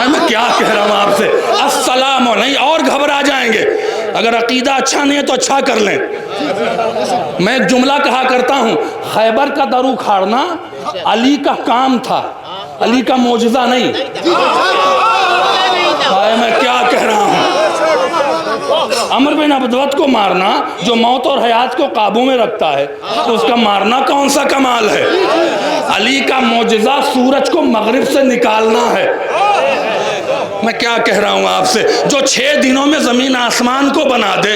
میں کیا کہہ رہا ہوں آپ سے؟ السلام نہیں، اور گھبرا جائیں گے. اگر عقیدہ اچھا نہیں ہے تو اچھا کر لیں. میں ایک جملہ کہا کرتا ہوں، خیبر کا در اکھاڑنا علی کا کام تھا، علی کا معجزہ نہیں. میں کیا کہہ رہا ہوں؟ عمر بن عبدوت کو مارنا جو موت اور حیات کو قابو میں رکھتا ہے، تو اس کا مارنا کون سا کمال ہے؟ علی کا معجزہ سورج کو مغرب سے نکالنا ہے. میں کیا کہہ رہا ہوں آپ سے؟ جو 6 دنوں میں زمین آسمان کو بنا دے.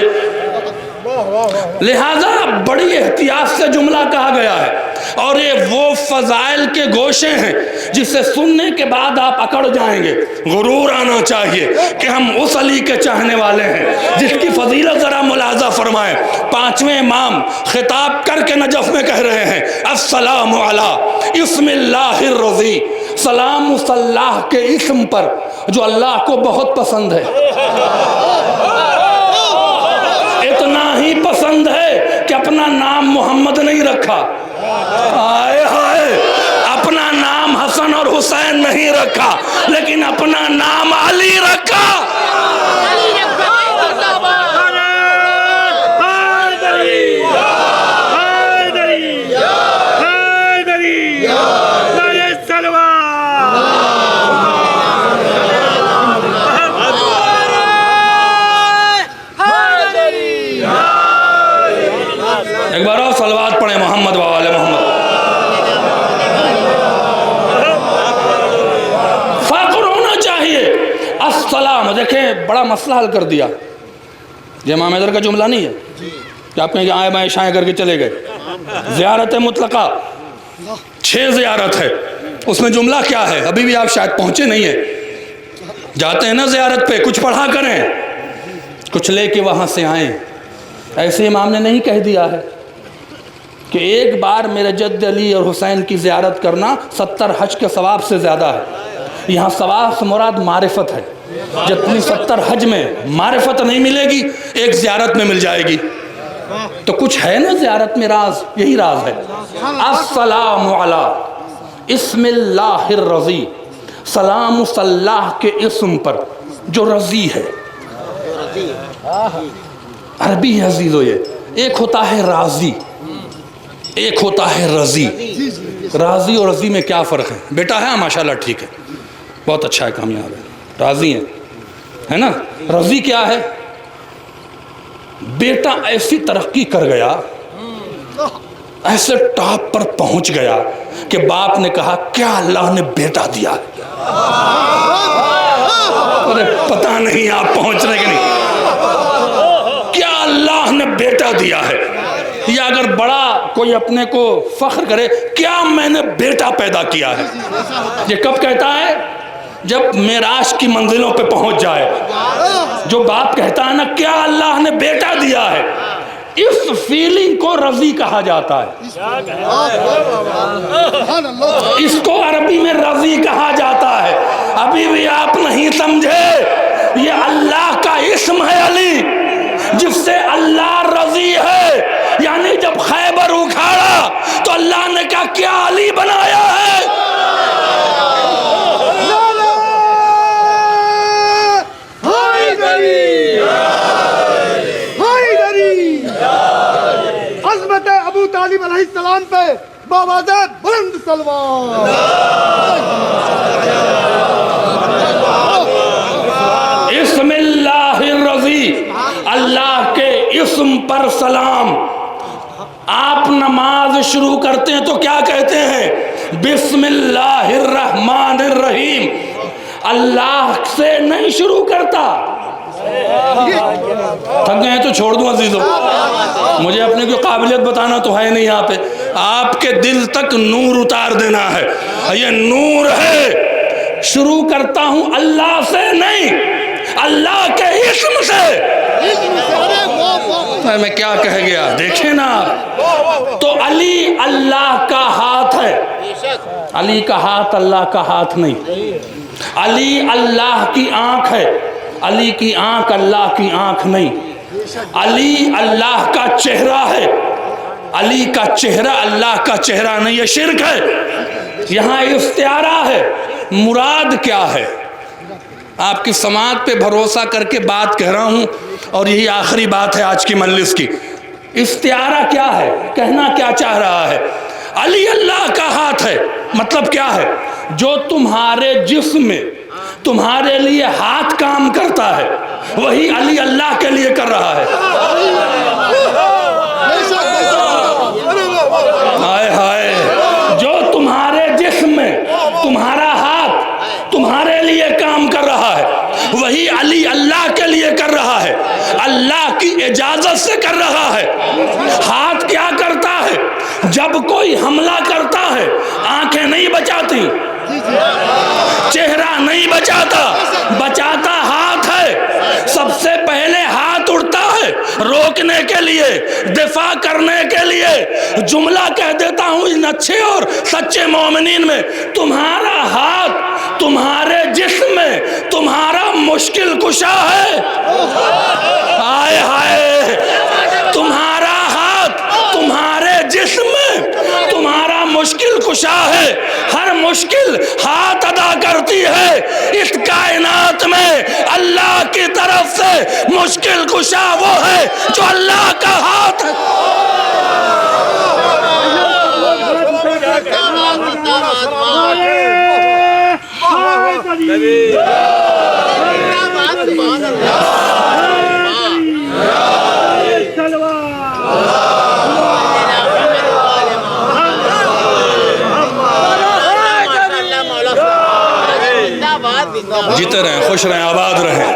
لہذا بڑی احتیاط سے جملہ کہا گیا ہے. اور یہ وہ فضائل کے گوشے ہیں جسے سننے کے بعد آپ اکڑ جائیں گے. غرور آنا چاہیے کہ ہم اس علی کے چاہنے والے ہیں جس کی فضیلت ذرا ملاحظہ فرمائیں. 5ویں امام خطاب کر کے نجف میں کہہ رہے ہیں السلام علی اسم اللہ الرضی، سلام اس اللہ کے اسم پر جو اللہ کو بہت پسند ہے. اتنا ہی پسند ہے کہ اپنا نام محمد نہیں رکھا، آئے ہائے، اپنا نام حسن اور حسین نہیں رکھا، لیکن اپنا نام علی رکھا. مسئلہ حل کر دیا. یہ امام حیدر کا جملہ نہیں ہے کہ آپ کہیں آئے بائیں شائیں کر کے چلے گئے. زیارت مطلقہ 6 زیارت ہے. اس میں جملہ کیا ہے؟ ابھی بھی آپ شاید پہنچے نہیں ہیں. جاتے ہیں نا زیارت پہ, کچھ پڑھا کریں, کچھ لے کے وہاں سے آئیں. ایسے امام نے نہیں کہہ دیا ہے کہ ایک بار میرے جد علی اور حسین کی زیارت کرنا 70 حج کے ثواب سے زیادہ ہے. یہاں ثواب سے مراد معرفت ہے. جتنی 70 حج میں معرفت نہیں ملے گی, ایک زیارت میں مل جائے گی. تو کچھ ہے نا زیارت میں راز, یہی راز ہے. السلام علی اسم اللہ الرضی, سلام صلاح کے اسم پر جو رضی ہے. عربی ہے عزیزو. یہ ایک ہوتا ہے راضی, ایک ہوتا ہے رضی. راضی اور رضی میں کیا فرق ہے؟ بیٹا ہے ماشاءاللہ, ٹھیک ہے, بہت اچھا ہے, کامیاب ہے, راضی ہے نا. رضی کیا ہے؟ بیٹا ایسی ترقی کر گیا, ایسے ٹاپ پر پہنچ گیا کہ باپ نے کہا کیا اللہ نے بیٹا دیا ہے. ارے پتہ نہیں آپ پہنچ رہے کہ نہیں. کیا اللہ نے بیٹا دیا ہے. یا اگر بڑا کوئی اپنے کو فخر کرے, کیا میں نے بیٹا پیدا کیا ہے. یہ کب کہتا ہے؟ جب معراج کی منزلوں پہ پہنچ جائے. جو باپ کہتا ہے نا کیا اللہ نے بیٹا دیا ہے, اس فیلنگ کو رضی کہا جاتا ہے. اس کو عربی میں رضی کہا جاتا ہے. ابھی بھی آپ نہیں سمجھے, یہ اللہ کا اسم ہے علی, جس سے اللہ رضی ہے. یعنی جب خیبر اکھاڑا تو اللہ نے کہا کیا علی بنایا ہے. عظمت ابو طالب علیہ السلام پہ باوازِ بلند سلوان. اسم اللہ الرضی, اللہ کے اسم پر سلام. آپ نماز شروع کرتے ہیں تو کیا کہتے ہیں؟ بسم اللہ الرحمن الرحیم. اللہ سے نہیں شروع کرتا. تھک گئے تو چھوڑ دوں عزیزو, مجھے اپنے کوئی قابلیت بتانا تو ہے نہیں یہاں پہ. آپ کے دل تک نور اتار دینا ہے. یہ نور ہے. شروع کرتا ہوں اللہ سے نہیں, اللہ کے اسم سے. میں کیا کہہ گیا دیکھیں نا. تو علی اللہ کا ہاتھ ہے. علی کا ہاتھ اللہ کا ہاتھ نہیں. علی اللہ کی آنکھ ہے. علی کی آنکھ اللہ کی آنکھ نہیں. علی اللہ کا چہرہ ہے. علی کا چہرہ اللہ کا چہرہ نہیں. یہ شرک ہے. یہاں استعارہ ہے. مراد کیا ہے؟ آپ کی سماعت پہ بھروسہ کر کے بات کہہ رہا ہوں, اور یہی آخری بات ہے آج کی مجلس کی. استعارہ کیا ہے؟ کہنا کیا چاہ رہا ہے؟ علی اللہ کا ہاتھ ہے. مطلب کیا ہے؟ جو تمہارے جسم میں تمہارے لیے ہاتھ کام کرتا ہے, وہی علی اللہ کے لیے کر رہا ہے. ہائے ہائے. جو تمہارے جسم میں تمہارا ہاتھ تمہارے لیے کام کر رہا ہے, وہی علی اللہ کے لیے کر رہا ہے. اللہ کی اجازت سے کر رہا ہے. ہاتھ کیا کرتا ہے؟ جب کوئی حملہ کرتا ہے آنکھیں نہیں بچاتی, چہرہ نہیں بچاتا, بچاتا ہاتھ ہے. سب سے پہلے ہاتھ اڑتا ہے روکنے کے لیے, دفاع کرنے کے لیے. جملہ کہہ دیتا ہوں ان اچھے اور سچے مومنین میں, تمہارا ہاتھ تمہارے جسم میں تمہارا مشکل کشا ہے. ہائے ہائے. تمہارا ہاتھ تمہارے جسم میں تمہارا مشکل کشا ہے. ہر مشکل ہاتھ ادا کرتی ہے. اس کائنات میں اللہ کی طرف سے مشکل کشا وہ ہے جو اللہ کا ہاتھ ہے. جیتے رہیں, خوش رہیں, آباد رہیں.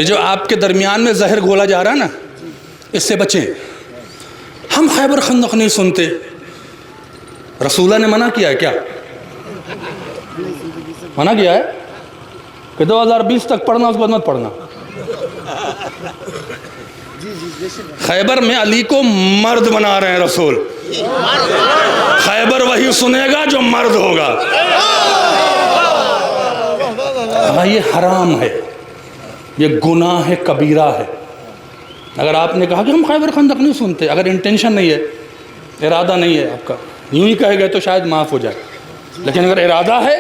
یہ جو آپ کے درمیان میں زہر گھولا جا رہا ہے نا، اس سے بچیں. ہم خیبر خندق نہیں سنتے، رسول اللہ نے منع کیا ہے کیا؟ منع کیا ہے کہ 2020 تک پڑھنا، اس کے بعد مت پڑھنا. خیبر میں علی کو مرد بنا رہے ہیں رسول. خیبر وہی سنے گا جو مرد ہوگا. یہ حرام ہے، یہ گناہ ہے، کبیرہ ہے. اگر آپ نے کہا کہ ہم خیبر خندق نہیں سنتے، اگر انٹینشن نہیں ہے، ارادہ نہیں ہے آپ کا، یوں ہی کہے گئے تو شاید معاف ہو جائے. لیکن اگر ارادہ ہے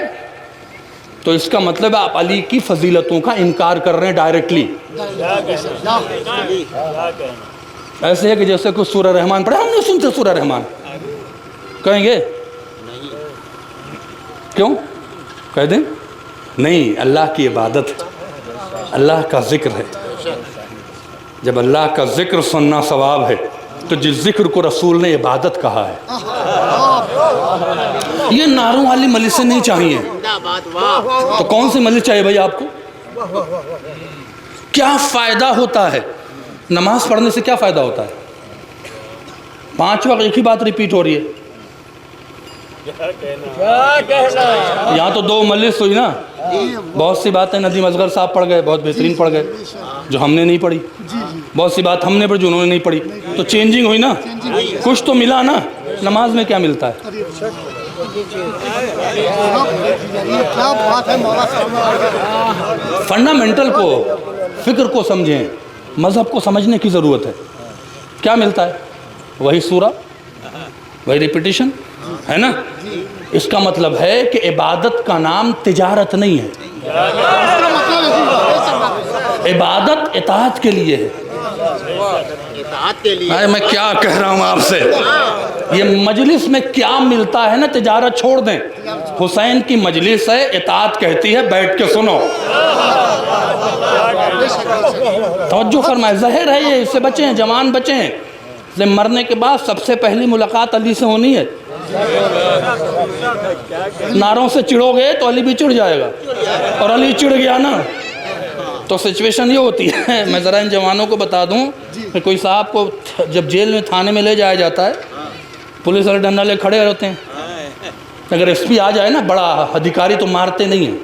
تو اس کا مطلب آپ علی کی فضیلتوں کا انکار کر رہے ہیں ڈائریکٹلی. ایسے ہے کہ جیسے کوئی سورہ رحمان پڑھے، ہم نہیں سنتے سورہ رحمان، کہیں گے کیوں؟ کہہ دیں نہیں، اللہ کی عبادت ہے، اللہ کا ذکر ہے. جب اللہ کا ذکر سننا ثواب ہے تو جس ذکر کو رسول نے عبادت کہا ہے. یہ نعروں والی مجلسیں نہیں چاہیے. تو کون سی مجلس چاہیے بھائی آپ کو؟ کیا فائدہ ہوتا ہے نماز پڑھنے سے؟ کیا فائدہ ہوتا ہے؟ 5 وقت ایک ہی بات ریپیٹ ہو رہی ہے. یہاں تو 2 مجلس ہوئی نا. بہت سی باتیں ندیم اصغر صاحب پڑھ گئے، بہت بہترین پڑھ گئے، جو ہم نے نہیں پڑھی. بہت سی بات ہم نے پڑھی جو انہوں نے نہیں پڑھی. تو چینجنگ ہوئی نا، کچھ تو ملا نا. نماز میں کیا ملتا ہے؟ فنڈامنٹل کو، فکر کو سمجھیں، مذہب کو سمجھنے کی ضرورت ہے. کیا ملتا ہے؟ وہی سورہ، وہی ریپیٹیشن ہے نا. اس کا مطلب ہے کہ عبادت کا نام تجارت نہیں ہے. عبادت اطاعت کے لیے ہے. میں کیا کہہ رہا ہوں آپ سے، یہ مجلس میں کیا ملتا ہے نا، تجارت چھوڑ دیں. حسین کی مجلس ہے، اطاعت کہتی ہے بیٹھ کے سنو. توجہ فرمائے، زہر ہے یہ، اس سے بچیں، جوان بچیں. مرنے کے بعد سب سے پہلی ملاقات علی سے ہونی ہے. نعروں سے چڑھو گے تو علی بھی چڑھ جائے گا، اور علی چڑھ گیا نا تو سچویشن یہ ہوتی ہے. میں ذرا ان جوانوں کو بتا دوں کہ کوئی صاحب کو جب جیل میں تھانے میں لے جایا جاتا ہے، پولیس والے ڈنڈا لے کھڑے ہوتے ہیں. اگر ایس پی آ جائے نا، بڑا ادھیکاری، تو مارتے نہیں ہیں،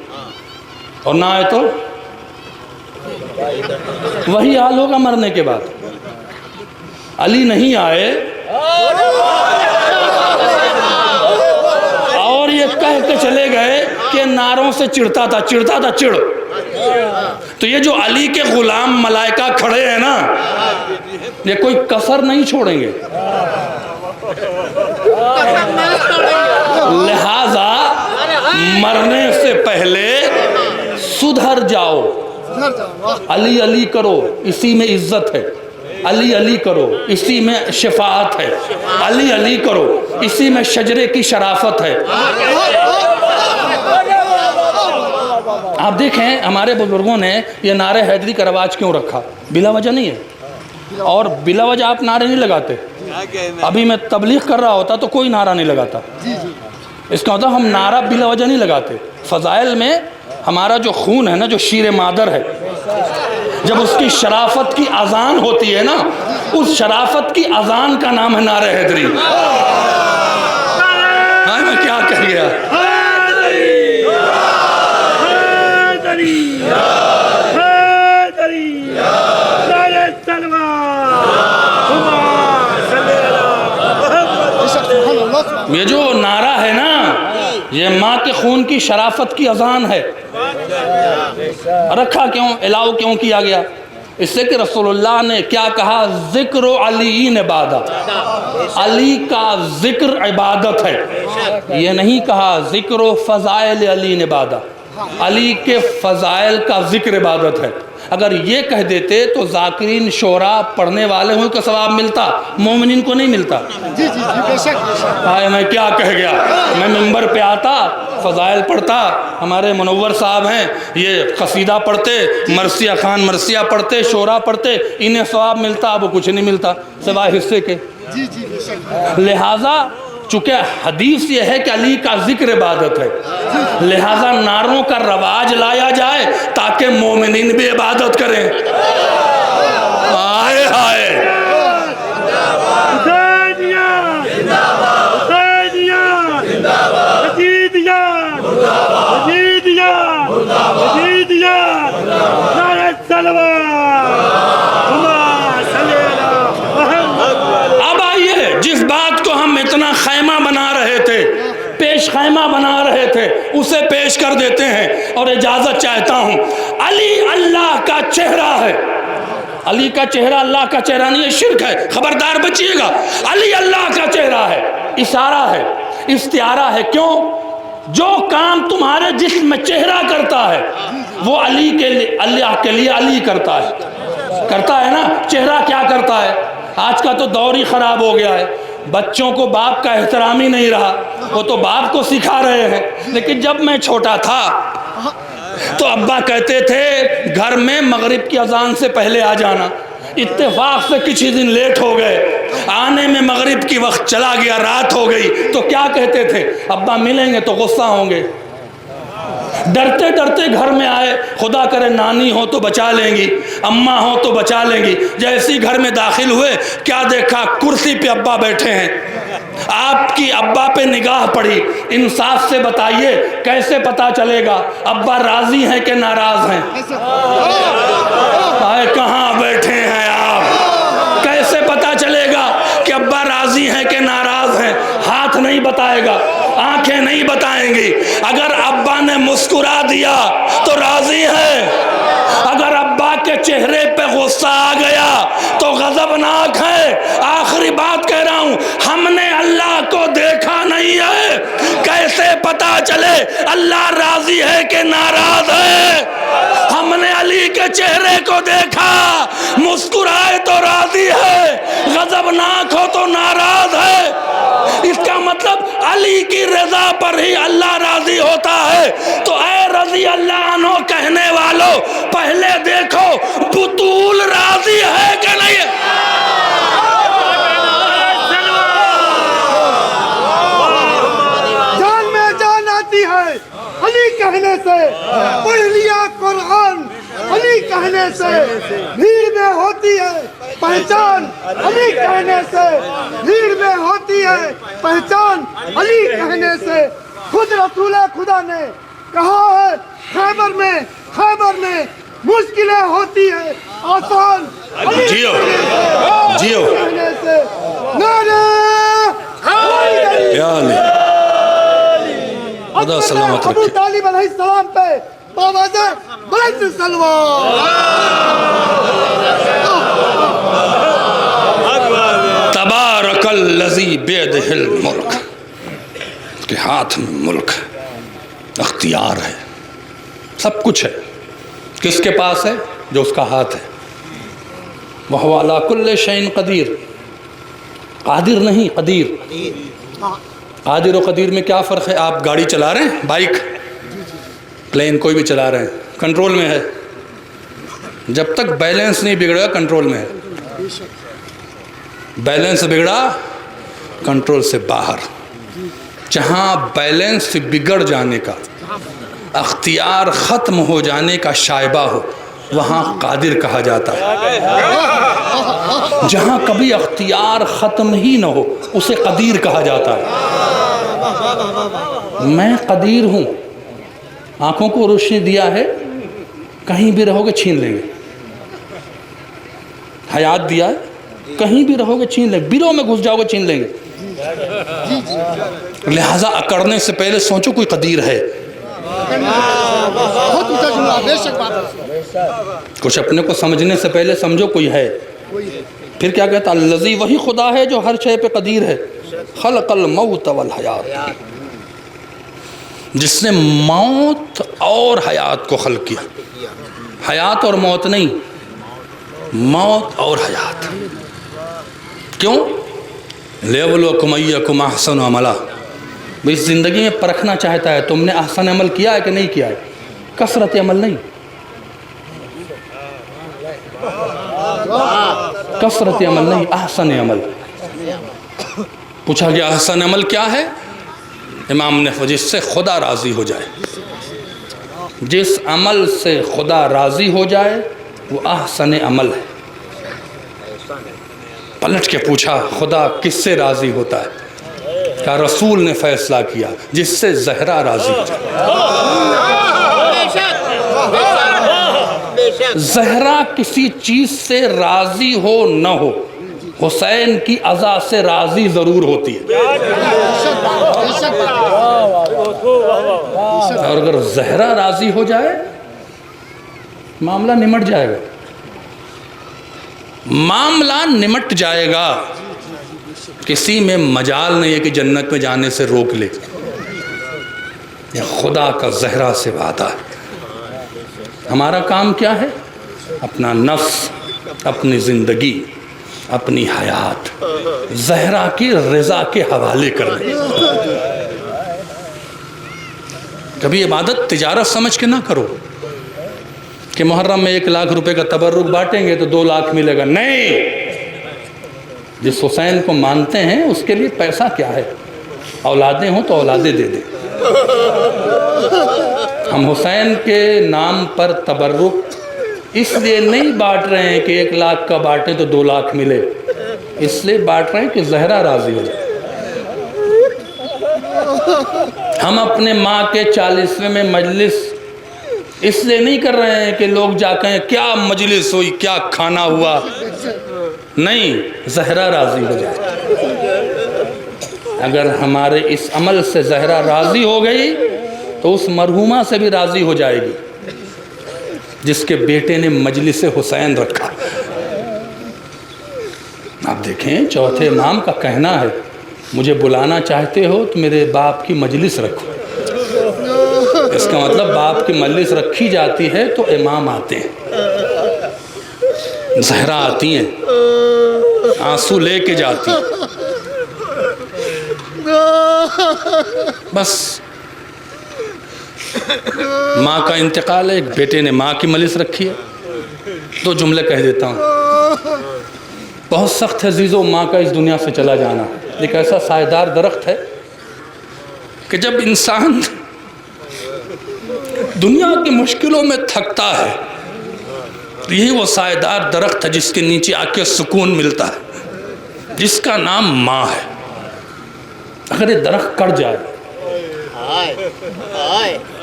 اور نہ آئے تو وہی حال ہوگا مرنے کے بعد. علی نہیں آئے اور یہ کہہ کے چلے گئے کہ نعروں سے چڑھتا تھا چڑھ. تو یہ جو علی کے غلام ملائکہ کھڑے ہیں نا، یہ کوئی کسر نہیں چھوڑیں گے. لہذا مرنے سے پہلے سدھر جاؤ. علی علی کرو، اسی میں عزت ہے. علی علی کرو، اسی میں شفاعت ہے. علی علی کرو، اسی میں شجرے کی شرافت ہے. آپ دیکھیں ہمارے بزرگوں نے یہ نعرہ حیدری کا رواج کیوں رکھا؟ بلا وجہ نہیں ہے. اور بلا وجہ آپ نعرے نہیں لگاتے. ابھی میں تبلیغ کر رہا ہوتا تو کوئی نعرہ نہیں لگاتا. اس کا مطلب ہم نعرہ بلا وجہ نہیں لگاتے. فضائل میں ہمارا جو خون ہے نا، جو شیر مادر ہے، جب اس کی شرافت کی اذان ہوتی ہے نا، اس شرافت کی اذان کا نام ہے نعرہ حیدری. میں کیا کہہ گیا؟ یہ جو نعرہ ہے نا، یہ ماں کے خون کی شرافت کی اذان ہے. رکھا کیوں، الاؤ کیوں کیا گیا؟ اس سے کہ رسول اللہ نے کیا کہا؟ ذکر علی عبادت. علی کا ذکر عبادت ہے. یہ نہیں کہا ذکر فضائل علی عبادت. علی کے فضائل کا ذکر عبادت ہے. اگر یہ کہہ دیتے تو ذاکرین شعراء پڑھنے والے ہوں کا ثواب ملتا، مومنین کو نہیں ملتا. میں کیا کہہ گیا؟ میں منبر پہ آتا، فضائل پڑھتا، ہمارے منور صاحب ہیں یہ قصیدہ پڑھتے، مرثیہ خان مرثیہ پڑھتے، شعراء پڑھتے، انہیں ثواب ملتا. اب کچھ نہیں ملتا سوائے حصے کے. لہٰذا چونکہ حدیث یہ ہے کہ علی کا ذکر عبادت ہے، لہذا نعروں کا رواج لایا جائے تاکہ مومنین بھی عبادت کریں۔ آئے ہائے اب آئیے جس بات کو ہم اتنا خیمہ بنا رہے تھے، پیش خیمہ بنا رہے تھے، اسے پیش کر دیتے ہیں اور اجازت چاہتا ہوں۔ علی اللہ کا چہرہ ہے، علی کا چہرہ اللہ کا چہرہ نہیں ہے، شرک ہے، خبردار بچیے گا۔ علی اللہ کا چہرہ ہے، اشارہ ہے، استعارہ ہے۔ کیوں؟ جو کام تمہارے جسم میں چہرہ کرتا ہے وہ علی کے لیے، اللہ کے لیے علی کرتا ہے نا۔ چہرہ کیا کرتا ہے؟ آج کا تو دور ہی خراب ہو گیا ہے، بچوں کو باپ کا احترام ہی نہیں رہا، وہ تو باپ کو سکھا رہے ہیں۔ لیکن جب میں چھوٹا تھا تو ابا کہتے تھے گھر میں مغرب کی اذان سے پہلے آ جانا، اتفاق سے کچھ ہی دن لیٹ ہو گئے، آنے میں مغرب کی وقت چلا گیا، رات ہو گئی، تو کیا کہتے تھے؟ ابا ملیں گے تو غصہ ہوں گے۔ ڈرتے ڈرتے گھر میں آئے، خدا کرے نانی ہو تو بچا لیں گی، اماں ہو تو بچا لیں گی۔ جیسی گھر میں داخل ہوئے کیا دیکھا؟ کرسی پہ ابا بیٹھے ہیں۔ آپ کی ابا پہ نگاہ پڑی، انصاف سے بتائیے کیسے پتا چلے گا ابا راضی ہیں کہ ناراض ہیں؟ کہاں بیٹھے ہیں آپ؟ کیسے پتا چلے گا کہ ابا راضی ہیں کہ ناراض ہیں؟ ہاتھ نہیں بتائے گا، آنکھیں نہیں بتائیں گی۔ اگر ابا نے مسکرا دیا تو راضی ہے، اگر ابا کے چہرے پہ غصہ آ گیا تو غضبناک ہے۔ آخری بات کہہ رہا ہوں، ہم نے اللہ کو دیکھا نہیں ہے، کیسے پتا چلے اللہ راضی ہے کہ ناراض ہے؟ ہم نے علی کے چہرے کو دیکھا، مسکرائے تو راضی ہے، غضبناک ہو تو ناراض ہے۔ اس کا مطلب علی کی رضا پر ہی اللہ راضی ہوتا ہے۔ تو اے رضی اللہ عنہ کہنے والوں، پہلے دیکھو بطول راضی ہے کہ نہیں؟ جان میں جان آتی ہے علی کہنے سے، پڑھ لیا قرآن علی کہنے سے، بھیڑ میں ہوتی ہے پہچان علی کہنے سے، بھیڑ میں ہوتی ہے پہچان علی کہنے سے۔ خود رسول خدا نے کہا ہے خیبر میں مشکلیں ہوتی ہے آسان علی جیو جیو کہنے سے۔ نعرہ حیدری، یا علی، خدا سلامت ابو رکھے۔ طالب علیہ السلام پہ باوجہ بلند سلوات۔ تبارک الذی بیدہ الملک، اس کے ہاتھ میں ملک ہے، اختیار ہے، سب کچھ ہے۔ کس کے پاس ہے؟ جو اس کا ہاتھ ہے۔ وَهُوَ عَلَىٰ كُلِّ شَيْءٍ قدیر، قادر نہیں قدیر۔ قادر و قدیر میں کیا فرق ہے؟ آپ گاڑی چلا رہے ہیں، بائک، پلین، کوئی بھی چلا رہے ہیں، کنٹرول میں ہے۔ جب تک بیلنس نہیں بگڑا کنٹرول میں ہے، بیلنس بگڑا کنٹرول سے باہر۔ جہاں بیلنس بگڑ جانے کا، اختیار ختم ہو جانے کا شائبہ ہو، وہاں قادر کہا جاتا ہے۔ جہاں کبھی اختیار ختم ہی نہ ہو اسے قدیر کہا جاتا ہے۔ میں قدیر ہوں، آنکھوں کو روشنی دیا ہے، کہیں بھی رہو گے چھین لیں گے۔ حیات دیا ہے، کہیں بھی رہو گے چھین لیں گے، بیروں میں گھس جاؤ گے چھین لیں گے۔ لہٰذا اکڑنے سے پہلے سوچو کوئی قدیر ہے۔ بہت اونچا جملہ، بے شک بات۔ کچھ اپنے کو سمجھنے سے پہلے سمجھو کوئی ہے۔ پھر کیا کہتا؟ الذی، وہی خدا ہے جو ہر شے پہ قدیر ہے۔ خلق الموت والحیات، جس نے موت اور حیات کو خلق کیا۔ حیات اور موت نہیں، موت اور حیات۔ کیوں؟ لیبلوکم ایکم احسن عملا، اس زندگی میں پرکھنا چاہتا ہے تم نے احسن عمل کیا ہے کہ نہیں کیا ہے، کثرت عمل نہیں، کثرت عمل نہیں، احسن عمل۔ پوچھا گیا احسن عمل کیا ہے؟ امام نے جس سے خدا راضی ہو جائے، جس عمل سے خدا راضی ہو جائے وہ احسن عمل ہے۔ پلٹ کے پوچھا خدا کس سے راضی ہوتا ہے؟ کہا رسول نے فیصلہ کیا جس سے زہرا راضی ہو جائے۔ زہرا کسی چیز سے راضی ہو نہ ہو، حسین کی عزا سے راضی ضرور ہوتی ہے، اور اگر زہرا راضی ہو جائے معاملہ نمٹ جائے گا، معاملہ نمٹ جائے گا۔ کسی میں مجال نہیں ہے کہ جنت میں جانے سے روک لے، یہ خدا کا زہرا سے وعدہ ہے۔ ہمارا کام کیا ہے؟ اپنا نفس، اپنی زندگی، اپنی حیات زہرا کی رضا کے حوالے کرنے۔ کبھی عبادت تجارت سمجھ کے نہ کرو کہ محرم میں 1 لاکھ روپے کا تبرک بانٹیں گے تو 2 لاکھ ملے گا، نہیں۔ جس حسین کو مانتے ہیں اس کے لیے پیسہ کیا ہے؟ اولادیں ہوں تو اولادیں دے دیں۔ ہم حسین کے نام پر تبرک اس لیے نہیں بانٹ رہے ہیں کہ 1 لاکھ کا بانٹیں تو 2 لاکھ ملے، اس لیے بانٹ رہے ہیں کہ زہرا راضی ہو جائے۔ ہم اپنے ماں کے 40ویں میں مجلس اس لیے نہیں کر رہے ہیں کہ لوگ جا کہیں کیا مجلس ہوئی، کیا کھانا ہوا، نہیں، زہرا راضی ہو جائے۔ اگر ہمارے اس عمل سے زہرا راضی ہو گئی تو اس مرحومہ سے بھی راضی ہو جائے گی جس کے بیٹے نے مجلس حسین رکھا۔ آپ دیکھیں چوتھے امام کا کہنا ہے مجھے بلانا چاہتے ہو تو میرے باپ کی مجلس رکھو۔ اس کا مطلب باپ کی مجلس رکھی جاتی ہے تو امام آتے ہیں، زہرا آتی ہیں، آنسو لے کے جاتی ہیں۔ بس ماں کا انتقال ہے، ایک بیٹے نے ماں کی مجلس رکھی ہے۔ 2 جملے کہہ دیتا ہوں۔ بہت سخت ہے عزیزو ماں کا اس دنیا سے چلا جانا۔ ایک ایسا سائیدار درخت ہے کہ جب انسان دنیا کی مشکلوں میں تھکتا ہے یہی وہ سائیدار درخت ہے جس کے نیچے آ کے سکون ملتا ہے، جس کا نام ماں ہے۔ اگر یہ درخت کٹ جائے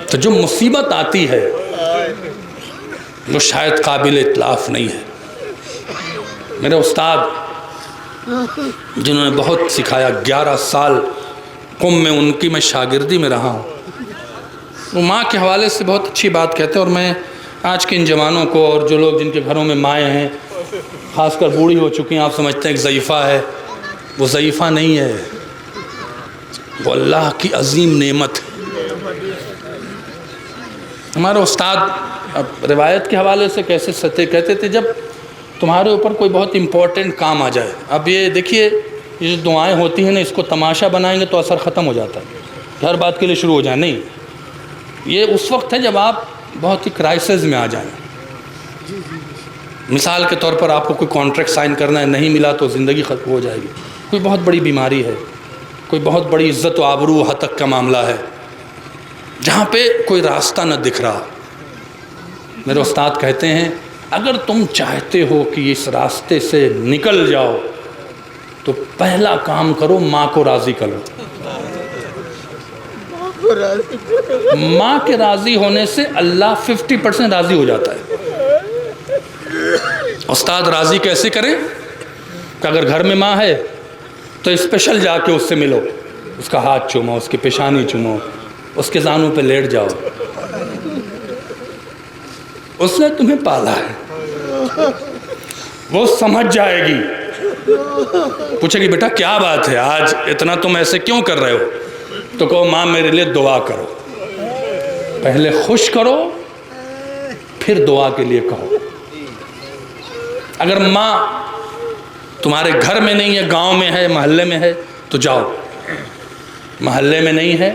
تو جو مصیبت آتی ہے وہ شاید قابل اتلاف نہیں ہے۔ میرے استاد جنہوں نے بہت سکھایا، 11 سال قم میں ان کی میں شاگردی میں رہا ہوں، وہ ماں کے حوالے سے بہت اچھی بات کہتے ہیں، اور میں آج کے ان جوانوں کو اور جو لوگ جن کے گھروں میں مائیں ہیں، خاص کر بوڑھی ہو چکی ہیں، آپ سمجھتے ہیں ایک ضعیفہ ہے، وہ ضعیفہ نہیں ہے، وہ اللہ کی عظیم نعمت ہے۔ ہمارے استاد روایت کے حوالے سے کہتے تھے جب تمہارے اوپر کوئی بہت امپورٹنٹ کام آ جائے، اب یہ دیکھیے یہ جو دعائیں ہوتی ہیں نا، اس کو تماشا بنائیں گے تو اثر ختم ہو جاتا ہے کہ ہر بات کے لیے شروع ہو جائیں، نہیں، یہ اس وقت ہے جب آپ بہت ہی کرائسس میں آ جائیں۔ مثال کے طور پر آپ کو کوئی کانٹریکٹ سائن کرنا ہے، نہیں ملا تو زندگی ختم ہو جائے گی، کوئی بہت بڑی بیماری ہے، کوئی بہت بڑی عزت و آبرو ہتک کا معاملہ ہے، جہاں پہ کوئی راستہ نہ دکھ رہا۔ میرے استاد کہتے ہیں اگر تم چاہتے ہو کہ اس راستے سے نکل جاؤ تو پہلا کام کرو ماں کو راضی کرو۔ ماں کے راضی ہونے سے اللہ 50% راضی ہو جاتا ہے۔ استاد راضی کیسے کریں کہ اگر گھر میں ماں ہے تو اسپیشل جا کے اس سے ملو، اس کا ہاتھ چومو، اس کی پیشانی چومو، اس کے زانوں پہ لیٹ جاؤ، اس نے تمہیں پالا ہے، وہ سمجھ جائے گی، پوچھے گی بیٹا کیا بات ہے آج اتنا تم ایسے کیوں کر رہے ہو، تو کہو ماں میرے لیے دعا کرو، پہلے خوش کرو پھر دعا کے لیے کہو۔ اگر ماں تمہارے گھر میں نہیں ہے، گاؤں میں ہے، محلے میں ہے تو جاؤ، محلے میں نہیں ہے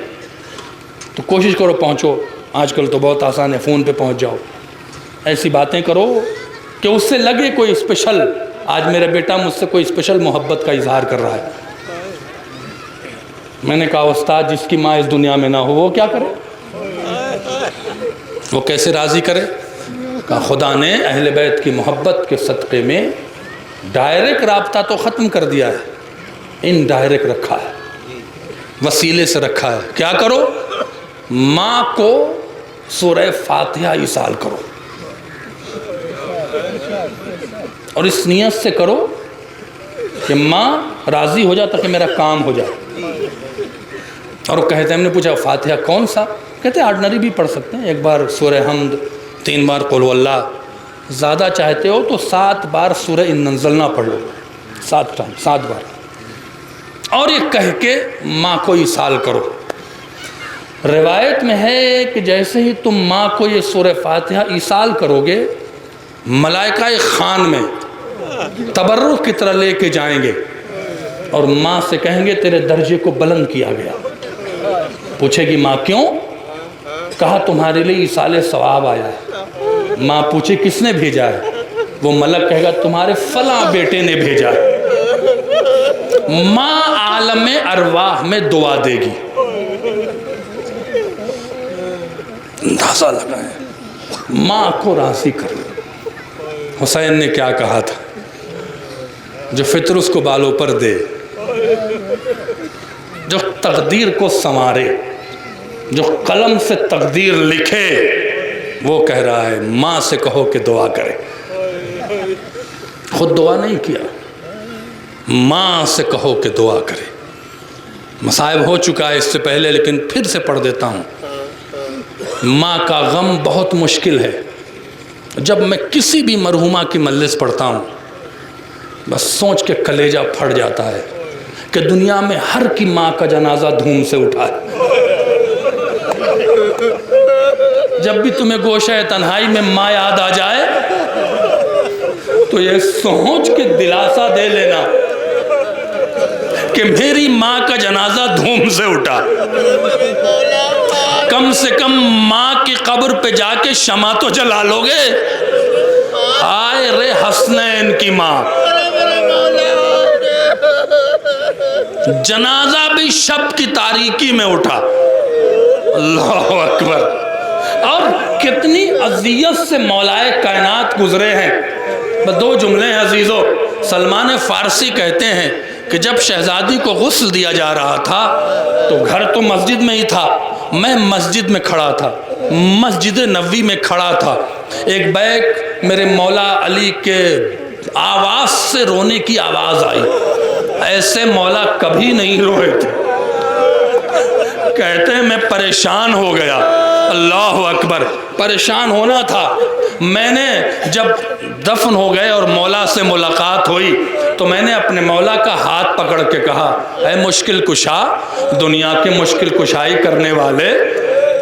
تو کوشش کرو پہنچو، آج کل تو بہت آسان ہے، فون پہ پہنچ جاؤ، ایسی باتیں کرو کہ اس سے لگے کوئی اسپیشل، آج میرا بیٹا مجھ سے کوئی اسپیشل محبت کا اظہار کر رہا ہے۔ میں نے کہا استاد جس کی ماں اس دنیا میں نہ ہو وہ کیا کرے، وہ کیسے راضی کرے؟ کہا خدا نے اہل بیت کی محبت کے صدقے میں ڈائریکٹ رابطہ تو ختم کر دیا ہے، ان ڈائریکٹ رکھا ہے، وسیلے سے رکھا ہے۔ کیا کرو؟ ماں کو سورہ فاتحہ ایصال کرو، اور اس نیت سے کرو کہ ماں راضی ہو جائے تاکہ میرا کام ہو جائے۔ اور وہ کہتے ہیں، ہم نے پوچھا فاتحہ کون سا؟ کہتے ہیں آرڈنری بھی پڑھ سکتے ہیں، ایک بار سورہ حمد، 3 بار قل هو اللہ، زیادہ چاہتے ہو تو 7 بار سورہ ان انزلنا پڑھ لو، 7 بار، اور یہ کہہ کے ماں کو ایصال کرو۔ روایت میں ہے کہ جیسے ہی تم ماں کو یہ سورہ فاتحہ ایصال کرو گے، ملائکہ خان میں تبرک کی طرح لے کے جائیں گے اور ماں سے کہیں گے تیرے درجے کو بلند کیا گیا۔ پوچھے گی ماں کیوں؟ کہا تمہارے لیے ایصال ثواب آیا ہے۔ ماں پوچھے کس نے بھیجا ہے؟ وہ ملک کہے گا تمہارے فلاں بیٹے نے بھیجا ہے۔ ماں عالم ارواح میں دعا دے گی۔ اندازہ لگائیں، ماں کو راضی کر لو۔ حسین نے کیا کہا تھا؟ جو فطر اس کو بالوں پر دے، جو تقدیر کو سنوارے، جو قلم سے تقدیر لکھے، وہ کہہ رہا ہے ماں سے کہو کہ دعا کرے۔ خود دعا نہیں کیا، ماں سے کہو کہ دعا کرے۔ مصائب ہو چکا ہے اس سے پہلے، لیکن پھر سے پڑھ دیتا ہوں۔ ماں کا غم بہت مشکل ہے۔ جب میں کسی بھی مرحومہ کی مجلس پڑھتا ہوں، بس سوچ کے کلیجہ پھٹ جاتا ہے کہ دنیا میں ہر کی ماں کا جنازہ دھوم سے اٹھا ہے۔ جب بھی تمہیں گوشہ تنہائی میں ماں یاد آ جائے تو یہ سوچ کے دلاسا دے لینا کہ میری ماں کا جنازہ دھوم سے اٹھا۔ کم سے کم ماں کی قبر پہ جا کے شمع تو جلا لو گے۔ آئے رے حسنین کی ماں، جنازہ بھی شب کی تاریکی میں اٹھا۔ اللہ اکبر۔ اور کتنی اذیت سے مولائے کائنات گزرے ہیں۔ بس 2 جملے ہیں عزیزو۔ سلمان فارسی کہتے ہیں کہ جب شہزادی کو غسل دیا جا رہا تھا تو گھر تو مسجد میں ہی تھا، میں مسجد میں کھڑا تھا، مسجد نبوی میں کھڑا تھا۔ ایک بیک میرے مولا علی کے آواز سے رونے کی آواز آئی۔ ایسے مولا کبھی نہیں روئے تھے۔ کہتے ہیں میں پریشان ہو گیا۔ اللہ اکبر، پریشان ہونا تھا۔ میں نے جب دفن ہو گئے اور مولا سے ملاقات ہوئی تو میں نے اپنے مولا کا ہاتھ پکڑ کے کہا، اے مشکل کشا، دنیا کے مشکل کشائی کرنے والے،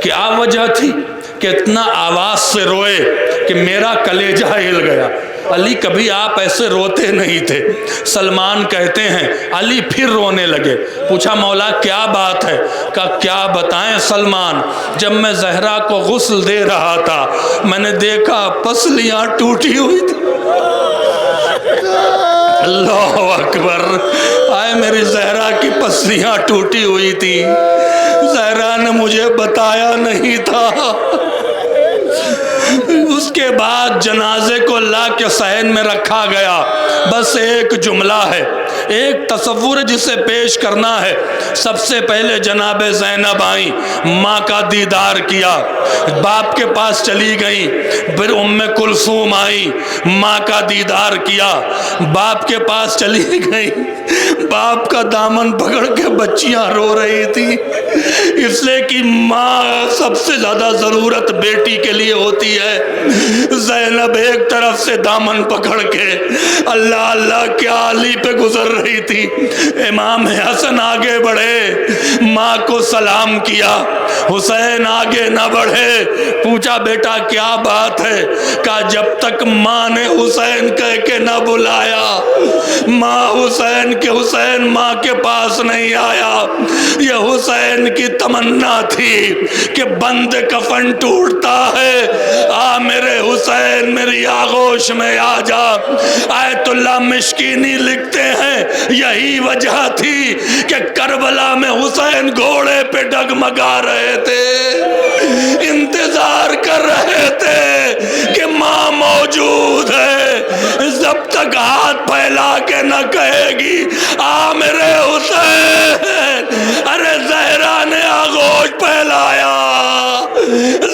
کیا وجہ تھی کہ اتنا آواز سے روئے کہ میرا کلیجہ ہل گیا؟ علی کبھی آپ ایسے روتے نہیں تھے۔ سلمان کہتے ہیں علی پھر رونے لگے۔ پوچھا مولا کیا بات ہے؟ کہا کیا بتائیں سلمان، جب میں زہرا کو غسل دے رہا تھا میں نے دیکھا پسلیاں ٹوٹی ہوئی تھی۔ اللہ اکبر۔ آئے میری زہرا کی پسلیاں ٹوٹی ہوئی تھی، زہرا نے مجھے بتایا نہیں تھا۔ اس کے بعد جنازے کو لا کے صحن میں رکھا گیا۔ بس ایک جملہ ہے، ایک تصور جسے پیش کرنا ہے۔ سب سے پہلے جناب زینب آئیں، ماں کا دیدار کیا، باپ کے پاس چلی گئیں۔ پھر ام کلثوم آئیں، ماں کا دیدار کیا، باپ کے پاس چلی گئیں۔ باپ کا دامن پکڑ کے بچیاں رو رہی تھی، اس لیے کہ ماں سب سے زیادہ ضرورت بیٹی کے لیے ہوتی ہے۔ زینب ایک طرف سے دامن پکڑ کے اللہ اللہ کیا علی پہ گزر رہی تھی۔ امام حسن آگے بڑھے، ماں کو سلام کیا، حسین آگے نہ بڑھے، پوچھا بیٹا کیا بات ہے؟ کہا جب تک ماں نے حسین کہہ کے نہ بلایا، ماں حسین ماں کے پاس نہیں آیا۔ یہ حسین کی تمنا تھی کہ بند کفن ٹوٹتا ہے، آ میرے حسین میری آغوش میں آ جا۔ آیت اللہ مشکینی لکھتے ہیں یہی وجہ تھی کہ کربلا میں حسین گھوڑے پہ ڈگمگا رہے تھے، انتظار کر رہے تھے کہ ماں موجود ہے، جب تک ہاتھ پھیلا کے نہ کہے گی آ میرے حسین۔ ارے زہرا نے آغوش پھیلایا،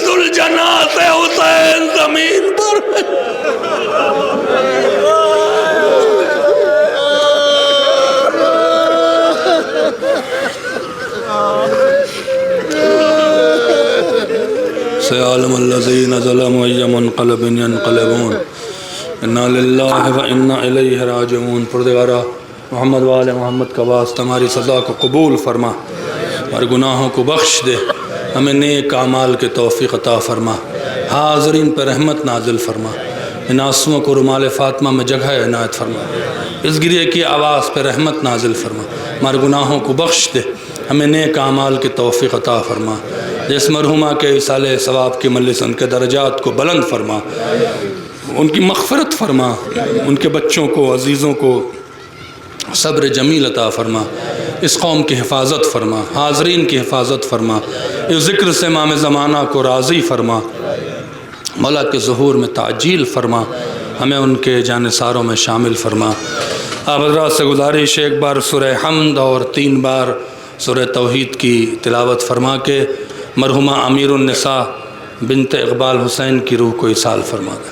ذوالجناح سے حسین زمین پر۔ سيعلم الذين ظلموا أي منقلب ينقلبون إنا لله وإنا إليه راجعون۔ پروردگارا محمد و آل محمد کا واسطہ ہماری سزا کو قبول فرما اور گناہوں کو بخش دے، ہمیں نیک اعمال کے توفیق عطا فرما، حاضرین پر رحمت نازل فرما، ان آنسوؤں کو رومال فاطمہ میں جگہ عنایت فرما، اس گریے کی آواز پہ رحمت نازل فرما، ہمارے گناہوں کو بخش دے، ہمیں نیک اعمال کے توفیق عطا فرما، جس مرحومہ کے اصال ثواب کی مجلس ان کے درجات کو بلند فرما، ان کی مغفرت فرما، ان کے بچوں کو عزیزوں کو صبر جمیل عطا فرما، اس قوم کی حفاظت فرما، حاضرین کی حفاظت فرما، اس ذکر سے امام زمانہ کو راضی فرما، مولا کے ظہور میں تعجیل فرما، ہمیں ان کے جانثاروں میں شامل فرما۔ آپ حضرات سے گزارش ایک بار سورہ حمد اور 3 بار سورہ توحید کی تلاوت فرما کے مرحومہ امیر النساء بنت اقبال حسین کی روح کو ایصال فرما دیں۔